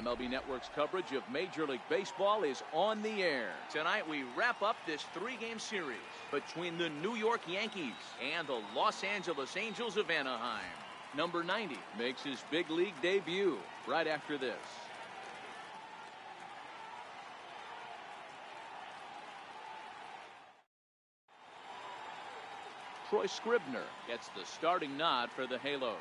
MLB Network's coverage of Major League Baseball is on the air. Tonight we wrap up this three-game series between the New York Yankees and the Los Angeles Angels of Anaheim. Number 90 makes his big league debut right after this. Troy Scribner gets the starting nod for the Halos.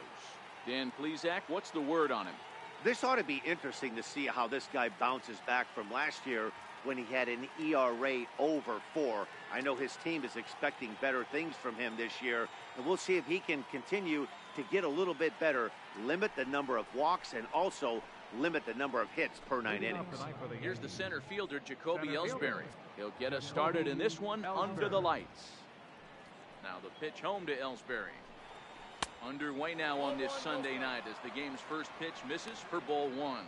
Dan Plesac, what's the word on him? This ought to be interesting to see how this guy bounces back from last year when he had an ERA over 4. I know his team is expecting better things from him this year, and we'll see if he can continue to get a little bit better, limit the number of walks, and also limit the number of hits per 9 innings. Here's the center fielder, Jacoby Ellsbury. He'll get us started in this one under the lights. Now the pitch home to Ellsbury. Underway now on this Sunday night as the game's first pitch misses for ball 1.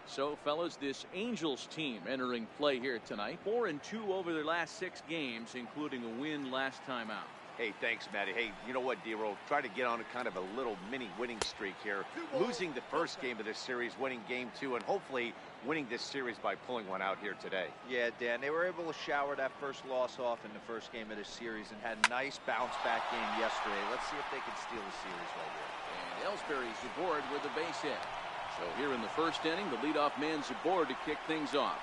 So, fellas, this Angels team entering play here tonight. 4-2 over their last 6 games, including a win last time out. Hey, thanks, Matty. Hey, you know what, D-Roll? Try to get on a kind of a little mini winning streak here. Losing the first game of this series, winning game 2, and hopefully winning this series by pulling one out here today. Yeah, Dan, they were able to shower that first loss off in the first game of this series and had a nice bounce-back game yesterday. Let's see if they can steal the series right here. And Ellsbury's aboard with a base hit. So here in the first inning, the leadoff man's aboard to kick things off.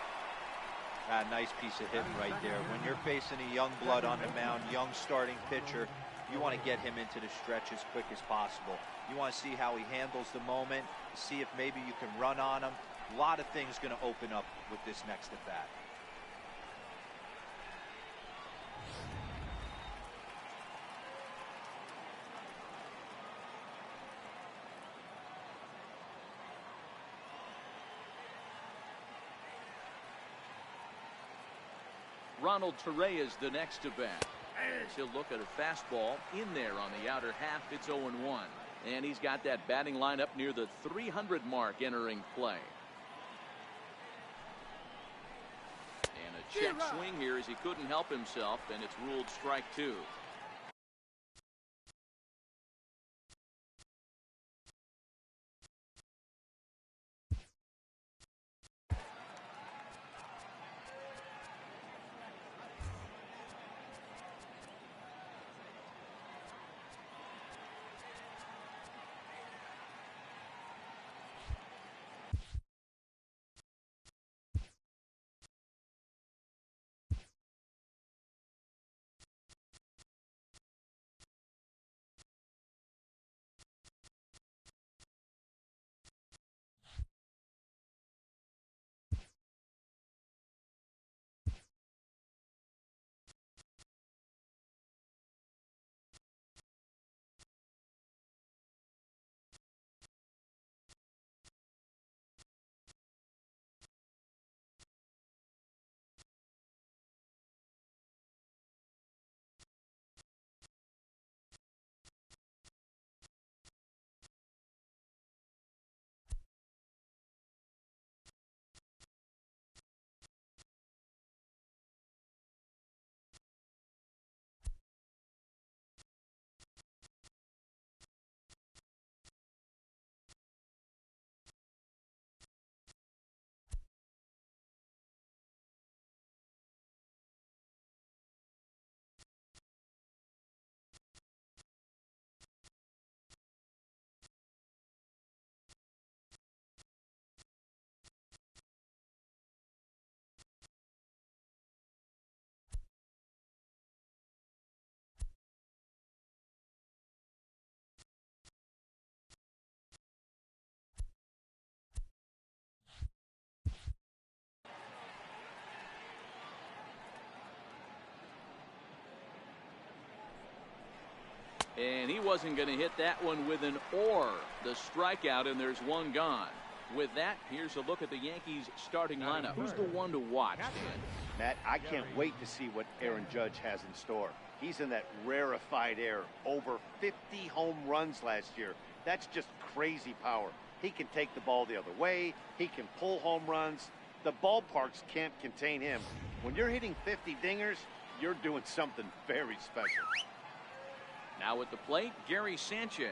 A nice piece of hitting right there. When you're facing a young blood on the mound, young starting pitcher, you want to get him into the stretch as quick as possible. You want to see how he handles the moment, see if maybe you can run on him. A lot of things going to open up with this next at bat. Ronald Torreyes the next to bat. He'll look at a fastball in there on the outer half. It's 0-1. And he's got that batting lineup near the 300 mark entering play. And a check swing here as he couldn't help himself, and it's ruled strike 2. And he wasn't going to hit that one with an or. The strikeout, and there's one gone. With that, here's a look at the Yankees starting lineup. Who's the one to watch, Dan? Matt, I can't wait to see what Aaron Judge has in store. He's in that rarefied air. Over 50 home runs last year. That's just crazy power. He can take the ball the other way. He can pull home runs. The ballparks can't contain him. When you're hitting 50 dingers, you're doing something very special. Now at the plate, Gary Sanchez.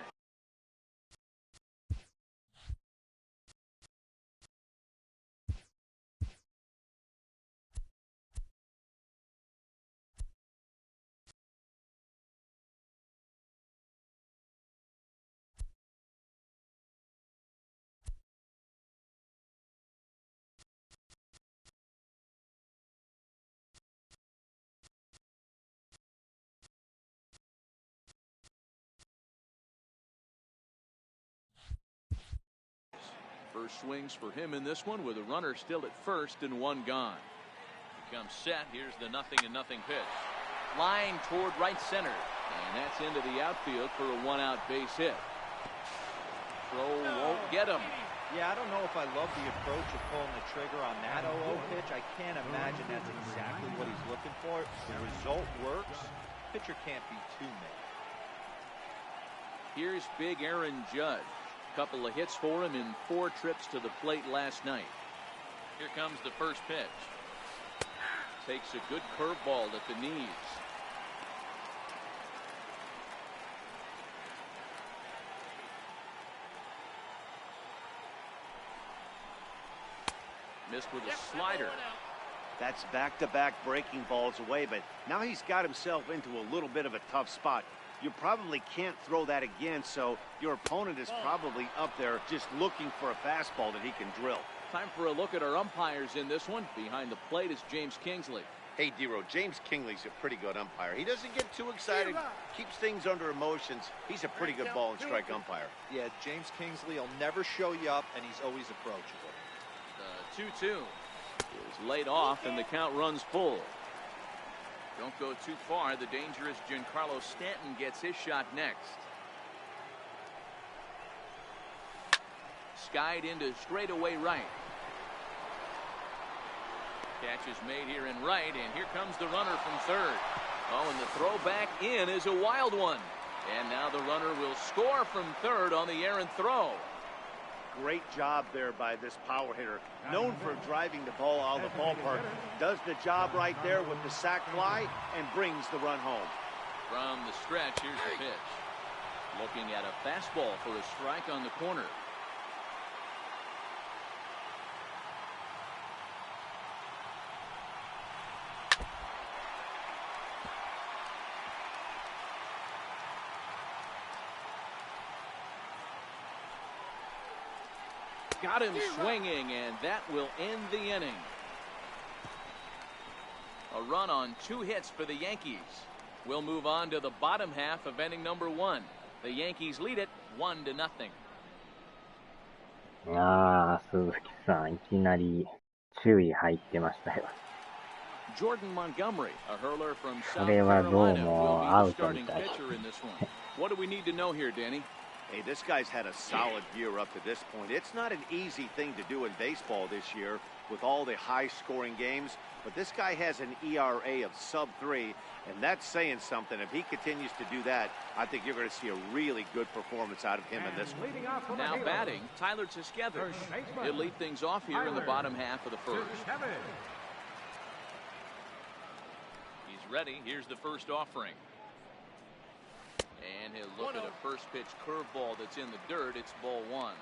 First swings for him in this one with a runner still at first and one gone. He comes set. Here's the 0-0 pitch. Line toward right center. And that's into the outfield for a one-out base hit. Throw won't get him. Yeah, I don't know if I love the approach of pulling the trigger on that 0-0 pitch. I can't imagine that's exactly what he's looking for. The result works. Pitcher can't be too mad. Here's big Aaron Judge. Couple of hits for him in 4 trips to the plate last night. Here comes the first pitch. Takes a good curveball at the knees. Missed with a slider. That's back-to-back breaking balls away, but now he's got himself into a little bit of a tough spot. You probably can't throw that again, so your opponent is probably up there just looking for a fastball that he can drill. Time for a look at our umpires in this one. Behind the plate is James Kingsley. Hey, Dero, James Kingley's a pretty good umpire. He doesn't get too excited, keeps things under emotions. He's a pretty good ball and strike umpire. Yeah, James Kingsley will never show you up, and he's always approachable. The 2-2 is laid off, and the count runs full. Don't go too far. The dangerous Giancarlo Stanton gets his shot next. Skied into straightaway right. Catch is made here in right, and here comes the runner from third. Oh, and the throw back in is a wild one. And now the runner will score from third on the errant throw. Great job there by this power hitter. Known for driving the ball out of the ballpark. Does the job right there with the sac fly and brings the run home. From the stretch, here's the pitch. Looking at a fastball for a strike on the corner. Got him swinging, and that will end the inning. A run on 2 hits for the Yankees. We'll move on to the bottom half of inning number 1. The Yankees lead it 1-0. 鈴木さん、いきなり注意入ってましたよ。Jordan Montgomery, a hurler from South これはどう Carolina, も will ア be ウ the トみ starting たい。pitcher in this one. What do we need to know here, Danny? Hey, this guy's had a solid year up to this point. It's not an easy thing to do in baseball this year with all the high-scoring games, but this guy has an ERA of sub-3, and that's saying something. If he continues to do that, I think you're going to see a really good performance out of him in this one. Now batting, Tyler Tuskevich. He'll lead things off here in the bottom half of the first. He's ready. Here's the first offering. And he'll look at a first pitch curveball that's in the dirt. It's ball 1.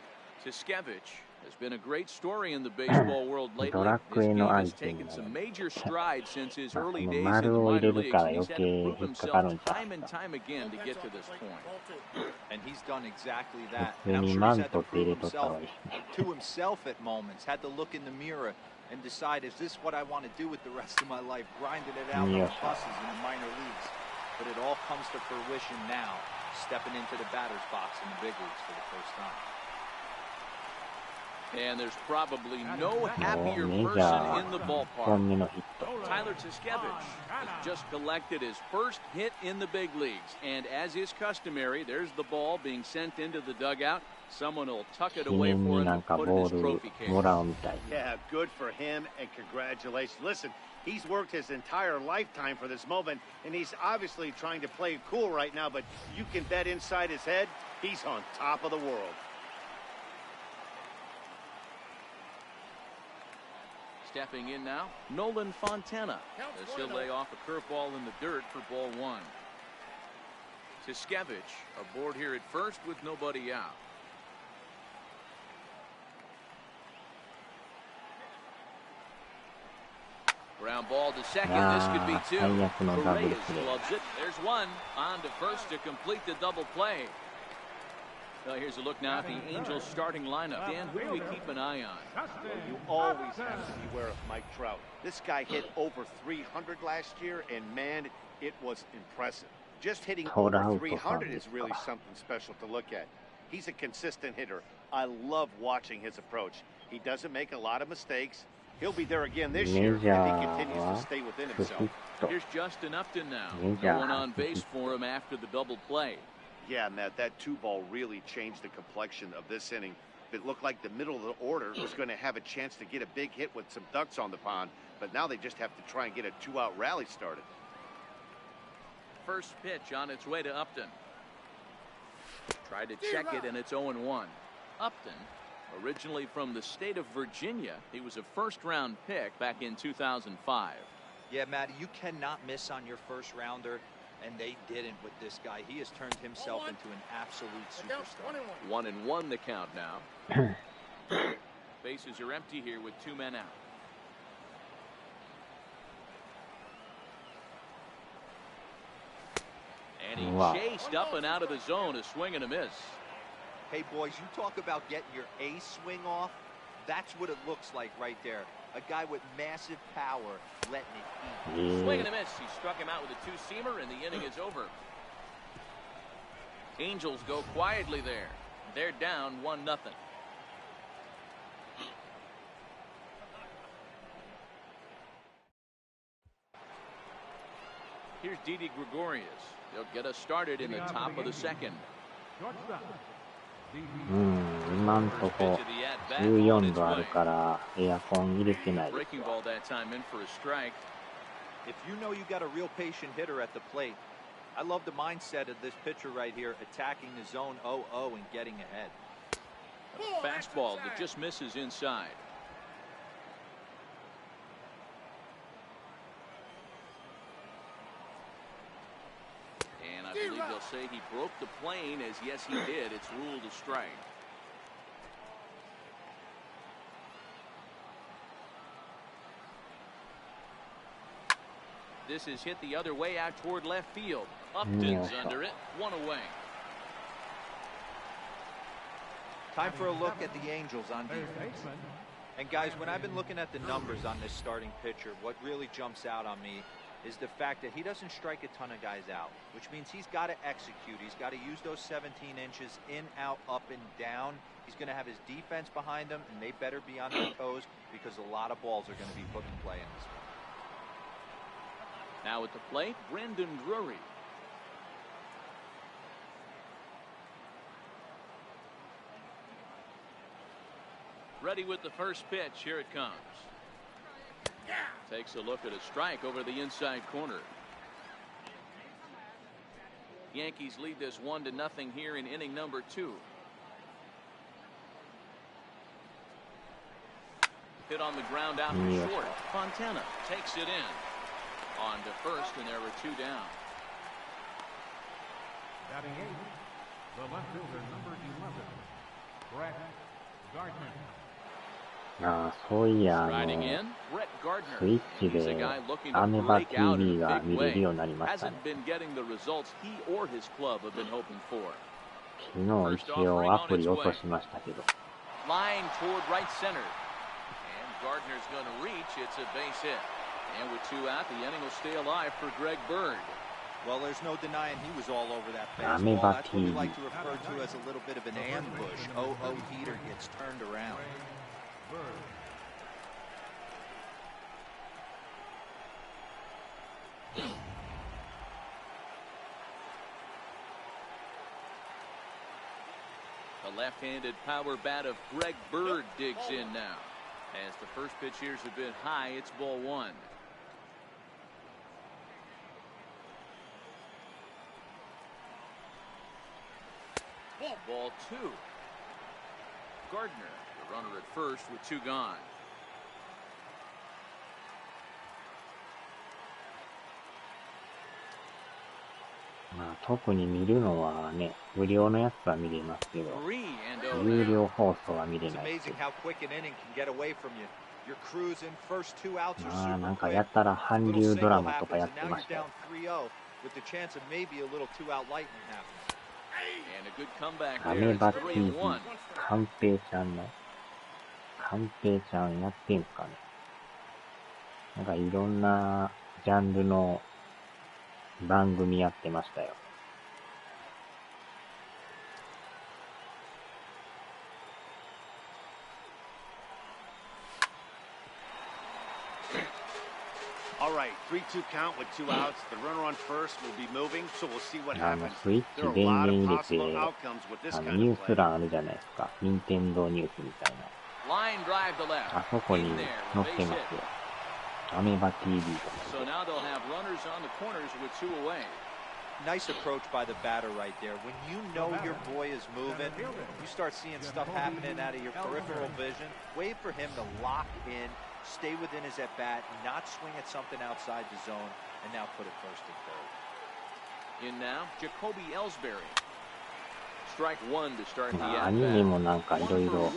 Tuskevich has been a great story in the baseball world lately. His game has taken some major strides since his early days in the minor leagues. He's had to prove himself time and time again to get to this point. And he's done exactly that. And I'm sure he's had to prove himself to himself at moments. Had to look in the mirror and decide, is this what I want to do with the rest of my life? Grinding it out on the buses in the minor leagues. But it all comes to fruition now, stepping into the batter's box in the big leagues for the first time. And there's probably no happier person in the ballpark. Tyler Tuskevich has just collected his first hit in the big leagues. And as is customary, there's the ball being sent into the dugout. Someone will tuck it away for him and put it in his trophy case. Yeah, good for him, and congratulations. Listen, he's worked his entire lifetime for this moment, and he's obviously trying to play it cool right now, but you can bet inside his head, he's on top of the world. Stepping in now, Nolan Fontana, as he'll lay off a curveball in the dirt for ball 1. Tuskevich aboard here at first with nobody out. Ground ball to second. This could be 2. Correa gloves it. There's 1. On to first to complete the double play. Well, here's a look now at the Angels starting lineup. Dan, who do we keep an eye on? Well, you always have to beware of Mike Trout. This guy hit over 300 last year, and man, it was impressive. Just hitting over 300 is really something special to look at. He's a consistent hitter, I love watching his approach. He doesn't make a lot of mistakes. He'll be there again this year if he continues to stay within himself. Here's Justin Upton now. No one on base for him after the double play. Yeah, Matt, that 2-ball really changed the complexion of this inning. It looked like the middle of the order was going to have a chance to get a big hit with some ducks on the pond, but now they just have to try and get a 2-out rally started. First pitch on its way to Upton. Tried to check it, and it's 0-1. Upton, originally from the state of Virginia, he was a first-round pick back in 2005. Yeah, Matty, you cannot miss on your first rounder, and they didn't with this guy. He has turned himself into an absolute superstar. 1-1 the count now. Bases are empty here with 2 men out. And he chased up and out of the zone, a swing and a miss. Hey, boys, you talk about getting your ace swing off. That's what it looks like right there. A guy with massive power letting it eat. Swing and a miss. He struck him out with a 2-seamer, and the inning is over. Angels go quietly there. They're down 1-0. Here's Didi Gregorius. They'll get us started in the top of the second. 今んとこ14度あるからエアコン入れてないです。 Breaking ball that time in for a strike. If you know you got a real patient hitter at the plate, I love the mindset of this pitcher right here, attacking the zone 0-0 and getting ahead. A fastball that just misses inside. And I believe they'll say he broke the plane, as yes he did. It's ruled a strike. This is hit the other way out toward left field. Upton's under it, 1 away. Time for a look at the Angels on defense. And guys, when I've been looking at the numbers on this starting pitcher, what really jumps out on me is the fact that he doesn't strike a ton of guys out, which means he's got to execute. He's got to use those 17 inches in, out, up, and down. He's going to have his defense behind him, and they better be on their toes because a lot of balls are going to be put in play in this one. Now at the plate, Brendan Drury. Ready with the first pitch. Here it comes. Takes a look at a strike over the inside corner. Yankees lead this 1-0 here in inning number 2. Hit on the ground out to short. Fontana takes it in. On to first, and there were 2 down. Batting 8, the left fielder, number 11, Brett Gardner. そういやスイッチでアメバ TV が見れるようになりましたね。昨日一応アプリ落としましたけど。And with 2 out, the inning will stay alive for Greg Bird. Well, there's no denying he was all over that fastball. That's what we like to refer to as a little bit of an ambush. 0-0 heater gets turned around. The left-handed power bat of Greg Bird digs in now. As the first pitch here's a bit high, it's ball 1. Ball 2. Gardner, the runner at first with 2 gone.まあ特に見るのはね、無料のやつは見れますけど、有料放送は見れないです。まあなんかやったら韓流ドラマとかやってましたよ。アメバ TV、カンペイちゃんの、カンペイちゃんやってんすかね。なんかいろんなジャンルの番組やってましたよ。All right, 3-2 count with 2 outs. The runner on first will be moving, so we'll see what あの、 happens. スイッ There チ are a 電 lot 源 of 入れ possible て、 outcomes with this ニ kind ュ of ース play. 欄あるじゃないですか。任天堂ニュースみたい Line drive to な。 left. あそこに In there, 載っ base てま hit. すよ。アメバ TV と So かで。 now they'll have runners on the corners with 2 away. Nice approach by the batter right there. When you know your boy is moving, you start seeing stuff happening out of your peripheral vision. Wait for him to lock in, stay within his at-bat, not swing at something outside the zone, and now put it first and third. In now, Jacoby Ellsbury. Strike 1 to start the まあ、アニメ at-bat. もなんかいろい 1 for ろ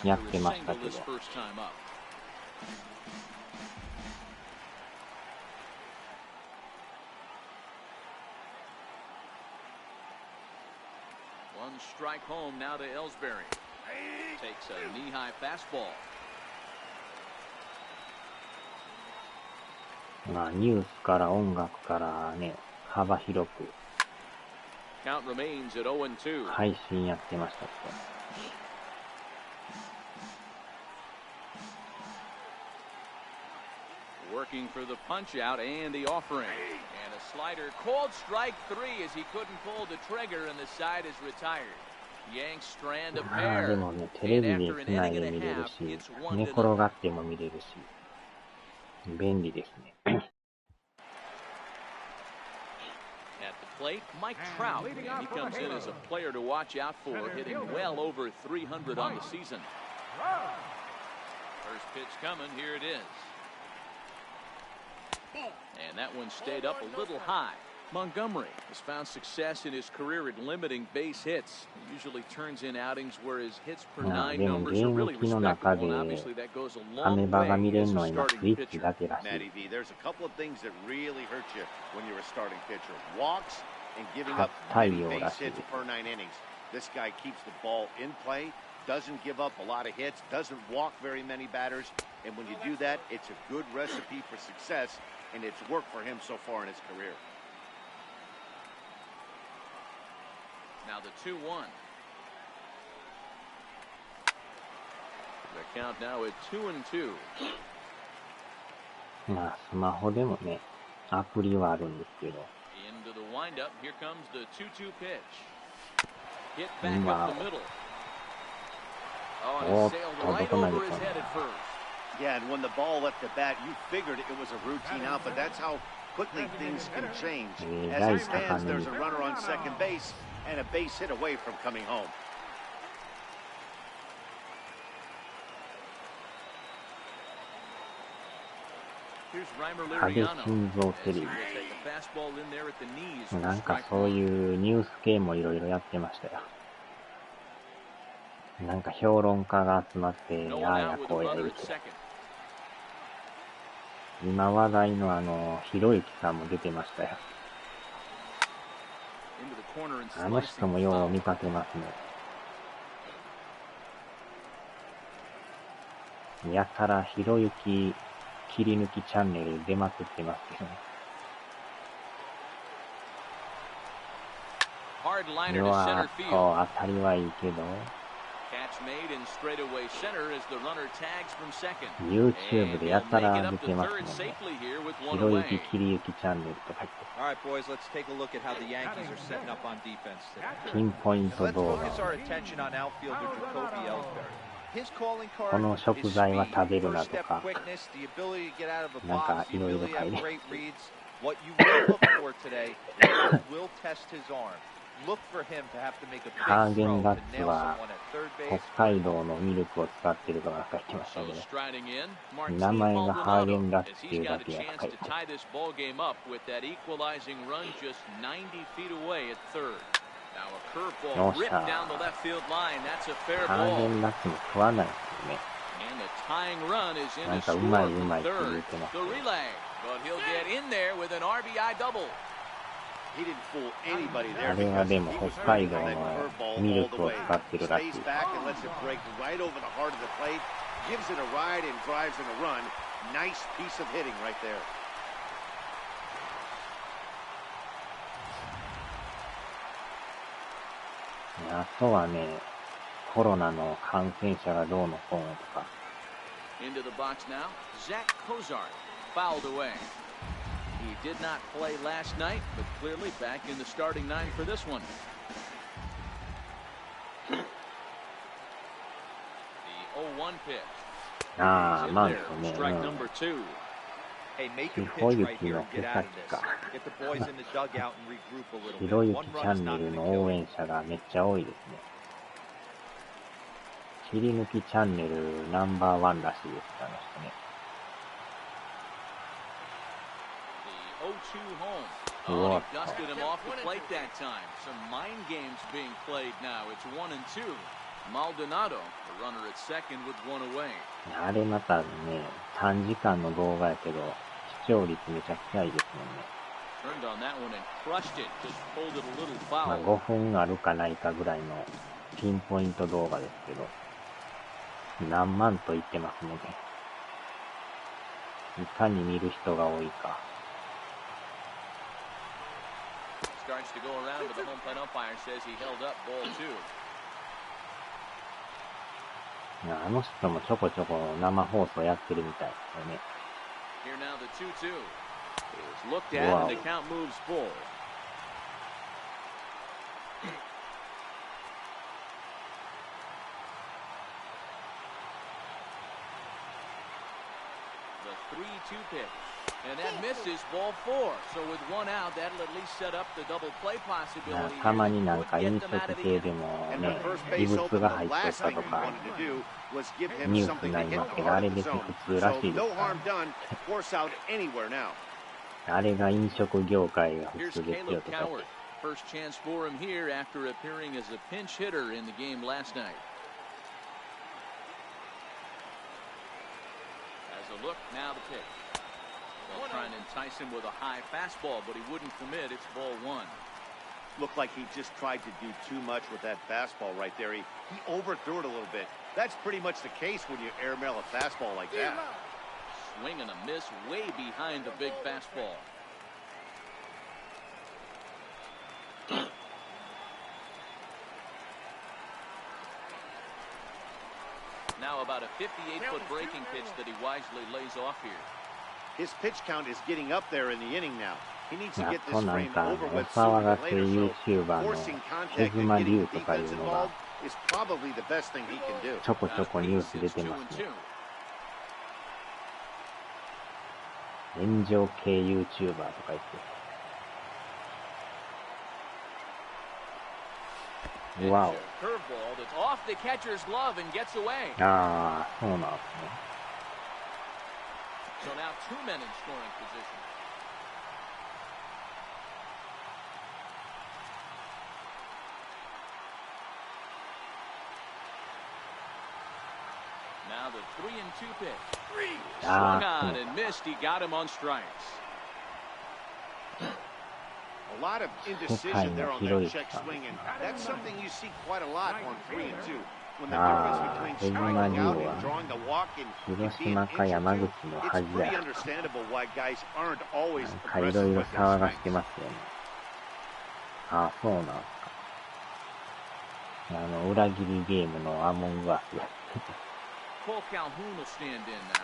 1やっ after て a ました single け his ど。 first time up. One strike home now to Ellsbury. Takes a knee-high fastball. まあ、ニュースから音楽からね、幅広く Count remains at 0-2. 配信やってましたけど。Working for the punch out and the offering. And a slider called strike 3 as he couldn't pull the trigger and the side is retired. Yanks strand a まあで pair. もね、テレビ And で after つ an ない inning で and 見 a れる half, し、 it's 1-0. 寝転がっても見れるし、便利ですね。At the plate, Mike Trout. And he comes in as a player to watch out for, hitting well over 300 on the season. First pitch coming, here it is. And that one stayed up a little high. Montgomery has found success in his career at limiting base hits. He usually turns in outings where his hits per まあ nine でも numbers ゲ are ーム really 機の中 respectable, で and obviously that goes a アメ long バが見 way れる as の a は今ス starting イッチ pitcher. だけらしい。 Matty V, there's a couple of things that really hurt you when you're a starting pitcher. Walks and giving 初 up 対 many 応ら base しい hits です。 per 9 innings. This guy keeps the ball in play, doesn't give up a lot of hits, doesn't walk very many batters, and when you do that, it's a good recipe for success, and it's worked for him so far in his career. Now the 2-1. The count now at 2-2. まあスマホでもね、アプリはあるんですけど、 Into the windup. Here comes the 2-2 pitch. Hit back up the middle. Oh, and it sailed right over his head at first. Yeah, and when the ball left the bat, you figured it was a routine out, but that's how quickly things can change. As it stands, there's a runner on second base and a base hit away from coming home. Here's Reimer 影 Liriano. 心臓テレ He will take a fastball in there at the knees ビ。 for なんか strike そう one. いうニュース系もいろいろやってましたよ。なんか評論家が集まって、 No あ one あや out with こ a うや runner 言う at て。 second. 今話題のひろゆきさんも出てましたよ。 Into the corner and あの人も slicing よう foul. 見かけますね。やたらひろゆき切り抜きチャンネル出まくってますけどね。 Hard liner う to わ center ー field. と当たりはいいけど、 Catch made in straightaway center as the runner tags from second. YouTube でやたら出てますもん Third ね。 safely here with ひ one ろゆき away. 切り抜きチャンネルとか言って All right, boys, let's take a look at how the Yankees are setting up on defense today. ピンポイン And ト let's 動 focus 画。 our attention on outfielder Jacoby Ellsbury. His calling card この is 食材は speed, 食べるな first と step か、 quickness, the ability to get out of the なんか box, the いろいろ ability to 書い have て。 great reads. What you will look for today is what will test his arm. Look for him to have to make a big ハーゲ throw ン to ダッツ nail は someone at third 北 base. 海道のミルクを使ってるとかなんか言ってましたけ So ど、 striding in, 名 Martin 前がハーゲ Maldonado ンダッ as ツって he's いうだ got a けやと chance か言 to って。 tie this ball game up with that equalizing run just 90 feet away at third. Now a curveball ripped down the left field line. That's a fair ハーゲ ball. ンダッツも食わないですよね。 And the tying run is in なん to かう score まいう from まいって言 third. ってます The けど。 relay, but he'll get in there with an RBI double. He didn't fool anybody あ there れは because で he も was 北海 ready 道 for that の curveball ミル all the クを way. 使ってるらしい Stays back and lets it break right over the heart of the plate. Gives it a ride and drives in a run. Nice piece of hitting right there. あとはね、コロナの感染者がどうのこうのとか、 Into the box now, Zach Cozart fouled away. He did not play last night, but clearly back in the starting nine for this one. The 0-1 pitch. ああ、 He's in なん there. とね、 Strike number 2. Hey, make a ひ pitch ろゆ right き here の and 手 get out 先 of this. か。 Get the boys in the dugout and regroup a little ひ bit. ろゆ One きチ run ャ is ンネ not ル going to の kill 応 you. 援者がめっちゃ多いですね。切り抜きチャンネルナンバーワンらしいです、あの人ね。The 0-2 home. What? Oh, he dusted him off the plate that time. Some mind games being played now. It's 1-2. Maldonado, the runner at second with one away. あれまたね、短時間の動画やけど、視聴率めちゃくちゃいいですもんね。Turned on that one and crushed it. Just pulled it a little まあ foul. 5分あるかないかぐらいのピンポイント動画ですけど、何万と言ってますので、いかに見る人が多いか。Starts to go around, but the home plate umpire says he held up ball 2. あの人もちょこちょこ生放送やってるみたいですよね。 Here now the 2-2. Is looked at Wow. and the count moves full. The 3-2 pitch. And that misses ball 4. So with one out, that'll at least set up the double play まあ possibility. たまになん Could か get 飲 them out 食 of the 系 inning. でも And ね the first 異 base 物 open, が the 入っとっ last た thing と we か wanted to do was give him ニュース something に to なり hit ますけ the ど、あ heart れ of 別 the に zone. 普通ら So しいです no から harm ね。 done. Force out anywhere now. あれが飲食業界が普 Here's 通ですよ Caleb とか言って。 Coward. First chance for him here after appearing as a pinch hitter in the game last night. As a look, now the pitch. They'll try and entice him with a high fastball, but he wouldn't commit. It's ball 1. Looked like he just tried to do too much with that fastball right there. He overthrew it a little bit. That's pretty much the case when you airmail a fastball like that. Swing and a miss way behind the big fastball. Now about a 58-foot breaking pitch that he wisely lays off here. His pitch count is getting up there in the inning now. He needs to やっ get と this なん frame か over お with 騒 sooner が than せ later. So YouTuber の forcing 手 contact 妻 and 龍 getting とかい defense うのが involved is probably the best thing he can do. ちょこちょこニュース出てますね。炎上系 YouTuber とか言って。わ Curveball that's off the catcher's glove and gets away. お。ああ、そうなんですね。So now 2 men in scoring position. Now the 3-2 pitch. Swung on and missed. He got him on strikes. A lot of indecision there on that check swing, and that's something you see quite a lot on 3 and 2. When the difference between striking out and drawing the walk and being injured, it's pretty understandable why guys aren't always なんかいろ aggressive いろ with 騒 their がし swings. てますよね。ああ、そうなんですか。裏切りゲームのアモングアスや。Cole Calhoun will stand in now.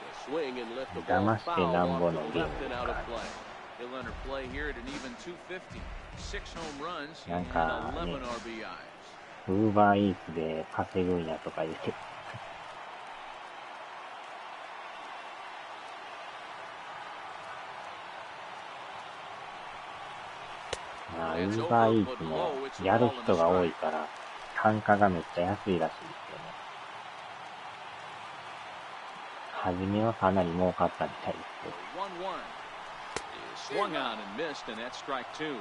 The swing and lift the 騙 ball して foul なんぼ off の to ゲ the ーム left で and す out か of ら。 play. He'll enter play here at an even 250. 6 home runs なん and かね、 11 RBIs. ウーバーイーツで稼ぐんやとか言って。まあ、ウーバーイーツもやる人が多いから、単価がめっちゃ安いらしいですよね。初めはかなり儲かったみたいですけど。1-1. Swung on and missed, and that's strike 2.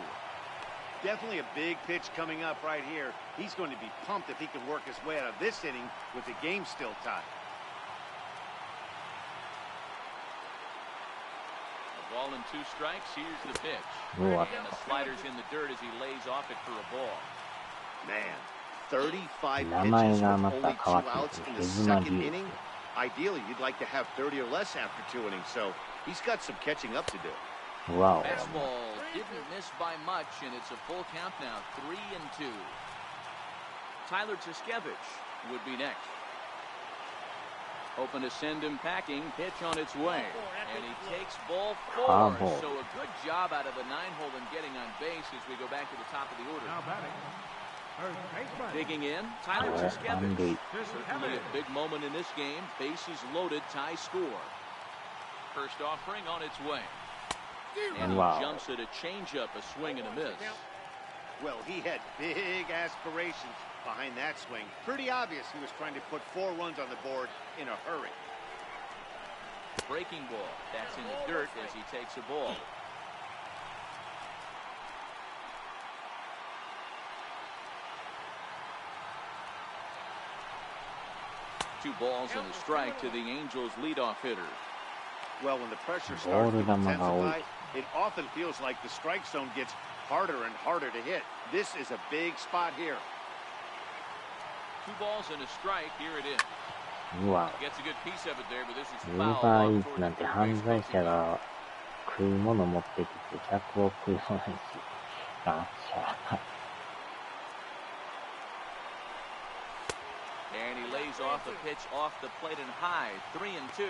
Definitely a big pitch coming up right here. He's going to be pumped if he can work his way out of this inning with the game still tied. A ball and 2 strikes. Here's the pitch. うわ。 And the slider's in the dirt as he lays off it for a ball. Man, 35 名前 pitches が with ま only た 2 変わって outs る。 in 手 the 妻 second 龍。 inning. Ideally, you'd like to have 30 or less after 2 innings, so he's got some catching up to do. わお。 Fastball didn't miss by much, and it's a full count now, 3-2. Tyler Tuskevich would be next. Hoping to send him packing. Pitch on its way. And he takes ball 4. So a good job out of the 9-hole in getting on base as we go back to the top of the order. Now batting. Digging in, Tyler Tuskevich. Certainly a big moment in this game. Bases loaded, tie score. First offering on its way. And he jumps at a changeup, a swing and a miss. Well, he had big aspirations behind that swing. Pretty obvious he was trying to put 4 runs on the board in a hurry. Breaking ball. That's in the dirt as he takes a ball. Two balls and a strike to the Angels' leadoff hitter. Well, when the pressure starts to intensify, it often feels like the strike zone gets harder and harder to hit. This is a big spot here. 2 balls and a strike. Here it is. Gets a good piece of it there, but this is foul. なんて犯罪者が食うもの持ってきて客を食うものにし。あっしゃ。And he lays off the pitch off the plate and high. 3-2.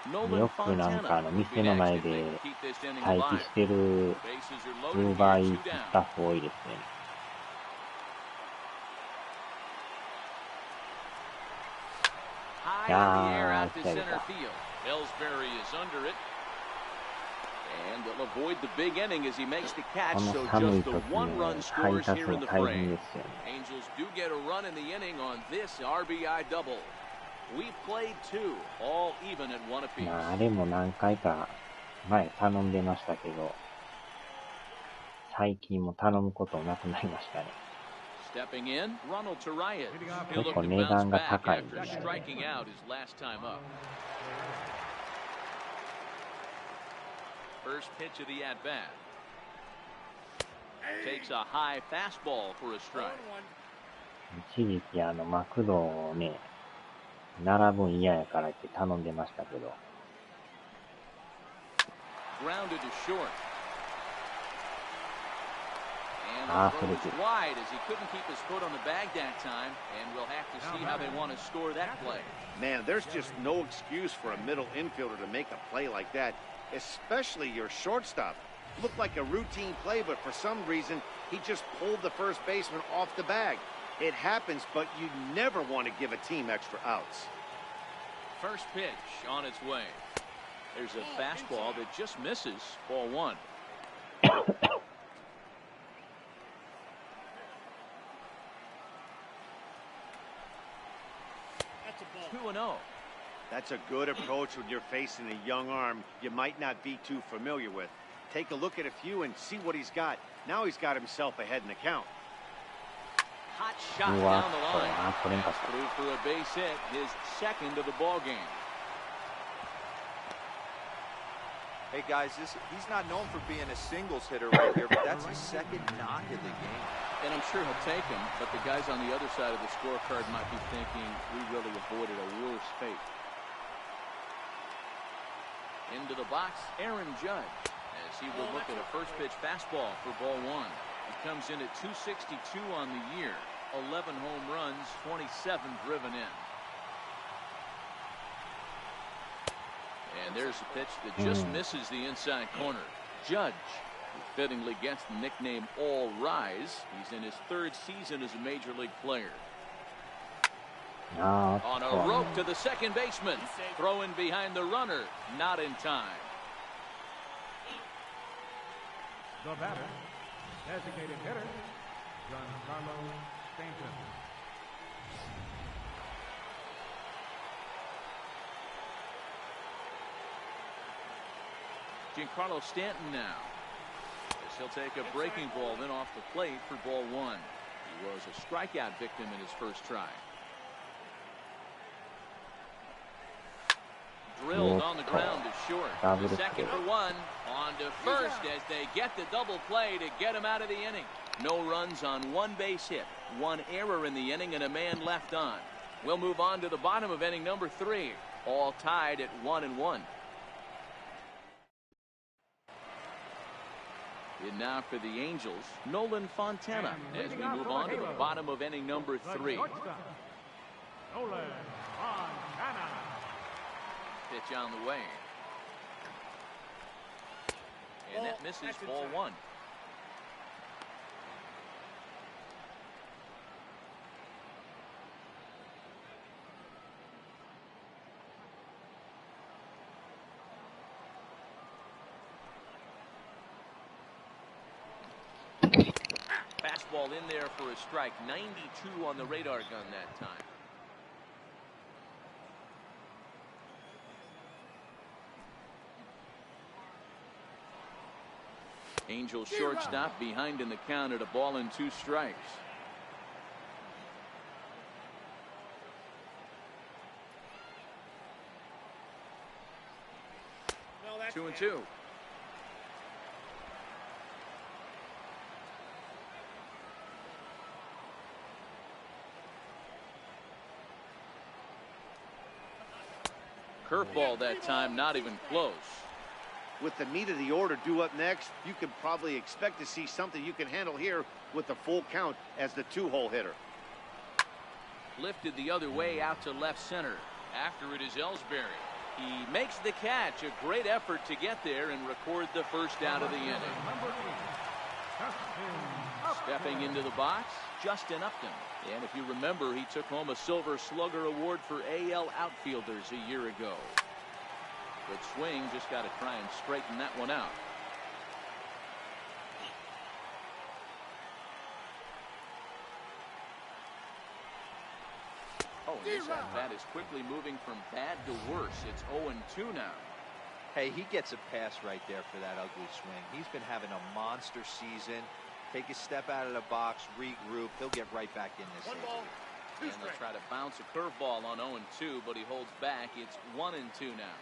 よくなんか店の前で待機してるウーバーイーツスタッフ多いですね。High in the air out to center field. Ellsbury is under it. And they'll avoid the big inning as he makes the catch, so just the 1-run scores here in the frame. Angels do get a run in the inning on this RBI double. We've played 2, all even at 1 apiece. あれも何回か前頼んでましたけど、最近も頼むことなくなりましたね。Stepping in, Ronald Torres. 結構値段が高いんでね。Striking out his last time up. First pitch of the at-bat. Takes a high fastball for a strike. 一時期マクドをね、並ぶん嫌やからって頼んでましたけど。Grounded to short. And the throw is wide as he couldn't keep his foot on the bag that time, and we'll have to see how they want to score that play. Man, there's just no excuse for a middle infielder to make a play like that, especially your shortstop. Looked like a routine play, but for some reason, he just pulled the first baseman off the bag. It happens, but you never want to give a team extra outs. First pitch on its way. There's a fastball that just misses. Ball 1. 2-0. That's a good approach when you're facing a young arm you might not be too familiar with. Take a look at a few and see what he's got. Now he's got himself ahead in the count. Hot shot down the line. Through for a base hit, his second of the ball game. Hey guys, he's not known for being a singles hitter right here, but that's his second knock of the game. And I'm sure he'll take him, but the guys on the other side of the scorecard might be thinking we really avoided a worse fate. Into the box, Aaron Judge, as he will look at a first pitch fastball for ball 1. He comes in at 262 on the year, 11 home runs, 27 driven in. And there's a pitch that just misses the inside corner. Judge, who fittingly gets the nickname All Rise. He's in his 3rd season as a major league player. On a rope to the second baseman. Throw in behind the runner. Not in time. The batter, designated hitter, Giancarlo Stanton. Giancarlo Stanton now. As he'll take a breaking ball then off the plate for ball 1. He was a strikeout victim in his first try. Drilled on the ground to short. The second for 1. On to first as they get the double play to get him out of the inning. No runs on 1 base hit. 1 error in the inning and a man left on. We'll move on to the bottom of inning number 3. All tied at 1-1. And now for the Angels, Nolan Fontana, as we move on to the bottom of inning number 3. Nolan Fontana. Pitch on the way. And that misses ball one. Fastball in there for a strike. 92 on the radar gun that time. Angel shortstop behind in the count at a ball and 2 strikes. No, 2-2. Curveball that time, not even close. With the meat of the order due up next, you can probably expect to see something you can handle here with the full count as the 2-hole hitter. Lifted the other way out to left center. After it is Ellsbury. He makes the catch. A great effort to get there and record the first out of the inning. Stepping into the box, Justin Upton. And if you remember, he took home a Silver Slugger Award for AL outfielders a year ago. Good swing, just got to try and straighten that one out. Oh, and this at-bat is quickly moving from bad to worse. It's 0-2 now. Hey, he gets a pass right there for that ugly swing. He's been having a monster season. Take a step out of the box, regroup. He'll get right back in this. And they'll try to bounce a curveball on 0-2, but he holds back. It's 1-2 now.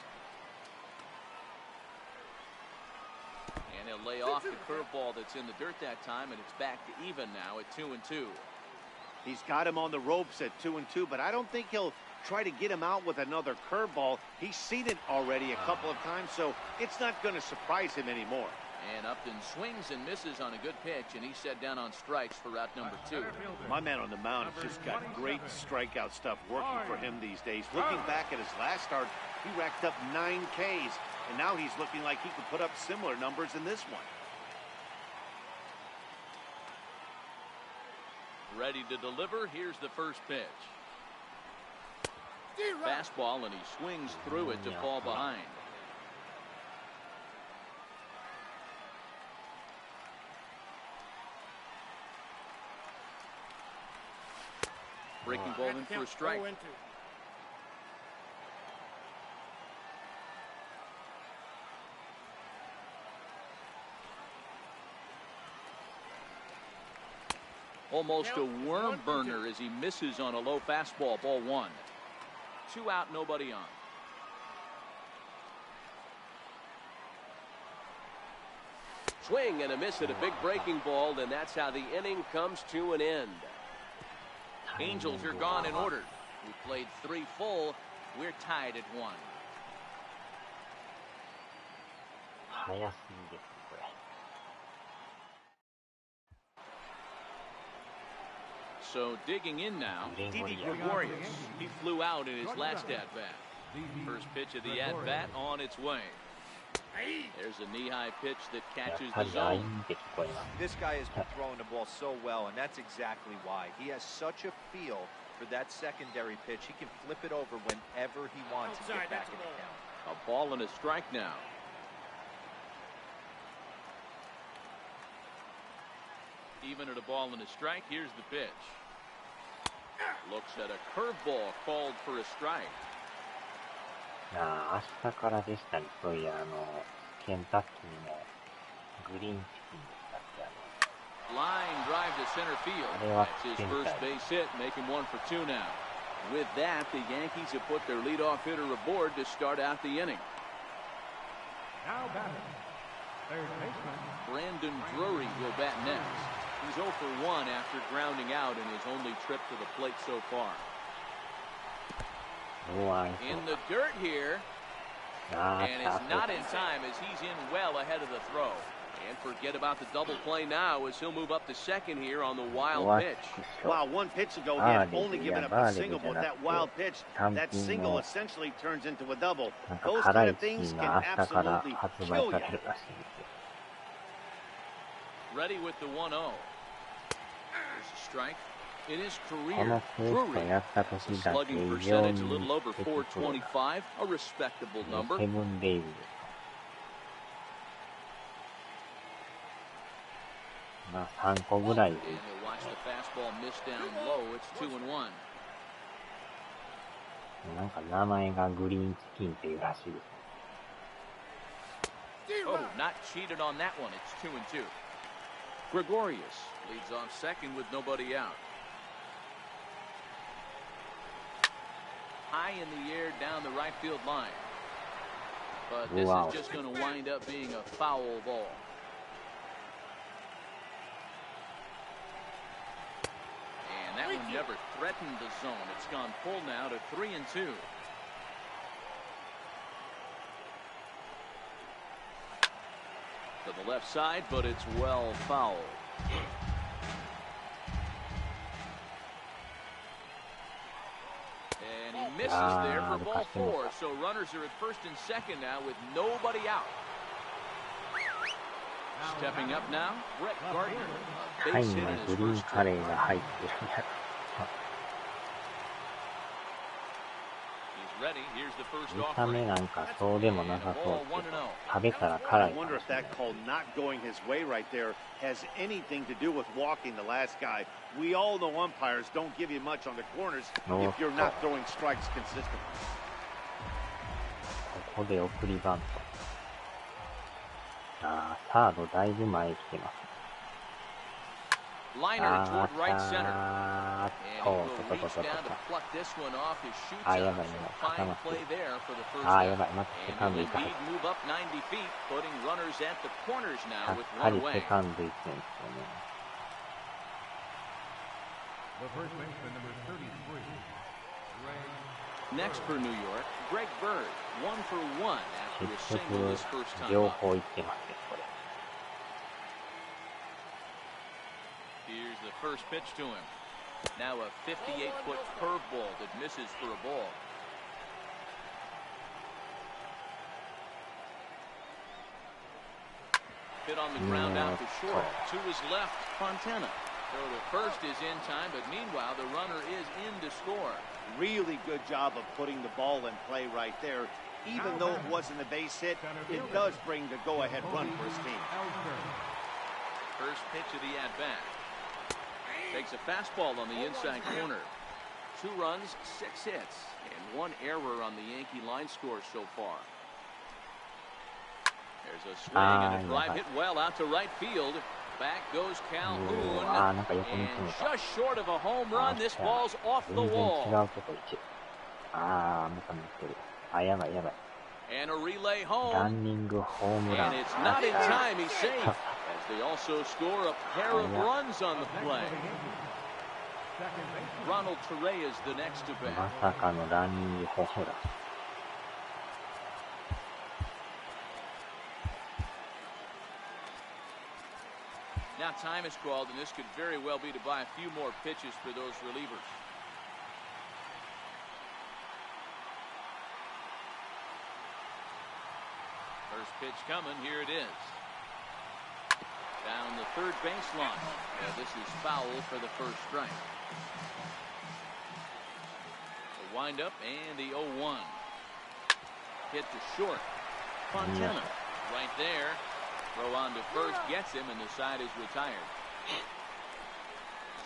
And he'll lay off the curveball that's in the dirt that time, and it's back to even now at 2-2. He's got him on the ropes at 2-2, but I don't think he'll try to get him out with another curveball. He's seen it already a couple of times, so it's not going to surprise him anymore. And Upton swings and misses on a good pitch, and he's set down on strikes for route number 2. My man on the mound has just got great strikeout stuff working for him these days. Looking back at his last start, he racked up 9 Ks, and now he's looking like he could put up similar numbers in this one. Ready to deliver. Here's the first pitch. Fastball, and he swings through it to fall behind. Breaking ball in for a strike. Almost a worm burner as he misses on a low fastball. Ball 1. 2 out, nobody on. Swing and a miss at a big breaking ball, and that's how the inning comes to an end. Angels are gone in order. We played 3 full. We're tied at 1. So digging in now, Didi Gregorius. He flew out in his last at-bat. First pitch of the at-bat on its way. There's a knee-high pitch that catches the zone. This guy has been throwing the ball so well, and that's exactly why. He has such a feel for that secondary pitch. He can flip it over whenever he wants to get back in the count. A ball and a strike now. Even at a ball and a strike, here's the pitch. Looks at a curveball called for a strike. 明日からでしたね。そういや、ケンタッキーのグリーンチキンでしたっけ。 Line drive to center field. That's his first base hit, making 1 for 2 now. With that, the Yankees have put their leadoff hitter aboard to start out the inning. Now batting, third baseman Brandon Drury will bat next. He's 0 for 1 after grounding out in his only trip to the plate so far. In the dirt here, and it's not in time as he's in well ahead of the throw. And forget about the double play now as he'll move up to second here on the wild pitch. Wow, one pitch ago he had only given up a single, but that wild pitch, that single essentially turns into a double. Those kind of things can absolutely kill you. Ready with the 1-0. There's a strike. In his career, Drury has a slugging percentage a little over .425, a respectable number. And he'll watch the fastball miss down low. It's 2-1. なんか名前がグリーンチキンっていうらしいです。Oh, not cheated on that one. It's 2-2. Gregorius leads off second with nobody out. High in the air down the right field line. But this is just going to wind up being a foul ball. And that one never threatened the zone. It's gone full now to 3-2. To the left side, but it's well fouled. And he misses there for ball 4. So runners are at first and second now with nobody out. Stepping up now, Brett Gardner. A base hit in his first trip. Ready. Here's the first offering. I wonder if that call not going his way right there has anything to do with walking the last guy. We all know umpires don't give you much on the corners if you're not throwing strikes consistently. ここで送りバント。サードだいぶ前来てます。Liner toward right center. And he will reach down to pluck this one off his shoot out. Fine play there for the first down. And he'll indeed move up 90 feet, putting runners at the corners now with one away. The first baseman, number 33, Greg. Next for New York, Greg Bird, 1 for 1 after a single his first time up. Here's the first pitch to him. Now a 58-foot curveball that misses for a ball. Hit on the ground out to short. To his left, Fontana. So the first is in time, but meanwhile the runner is in to score. Really good job of putting the ball in play right there. Even though it wasn't a base hit, it does bring the go-ahead run for his team. First pitch of the at-bat. Takes a fastball on the inside corner. 2 runs, 6 hits, and 1 error on the Yankee line score so far. There's a swing and a drive hit well out to right field. Back goes Calhoun, and just short of a home run, this ball's off the wall. And a relay home, and it's not in time, he's safe, as they also score a pair of runs on the play. Ronald Torre is the next to bat. Now time is called, and this could very well be to buy a few more pitches for those relievers. First pitch coming, here it is. Down the third baseline. This is foul for the first strike. The windup and the 0-1. Hit to short. Fontana right there. Throw on to first, gets him, and the side is retired.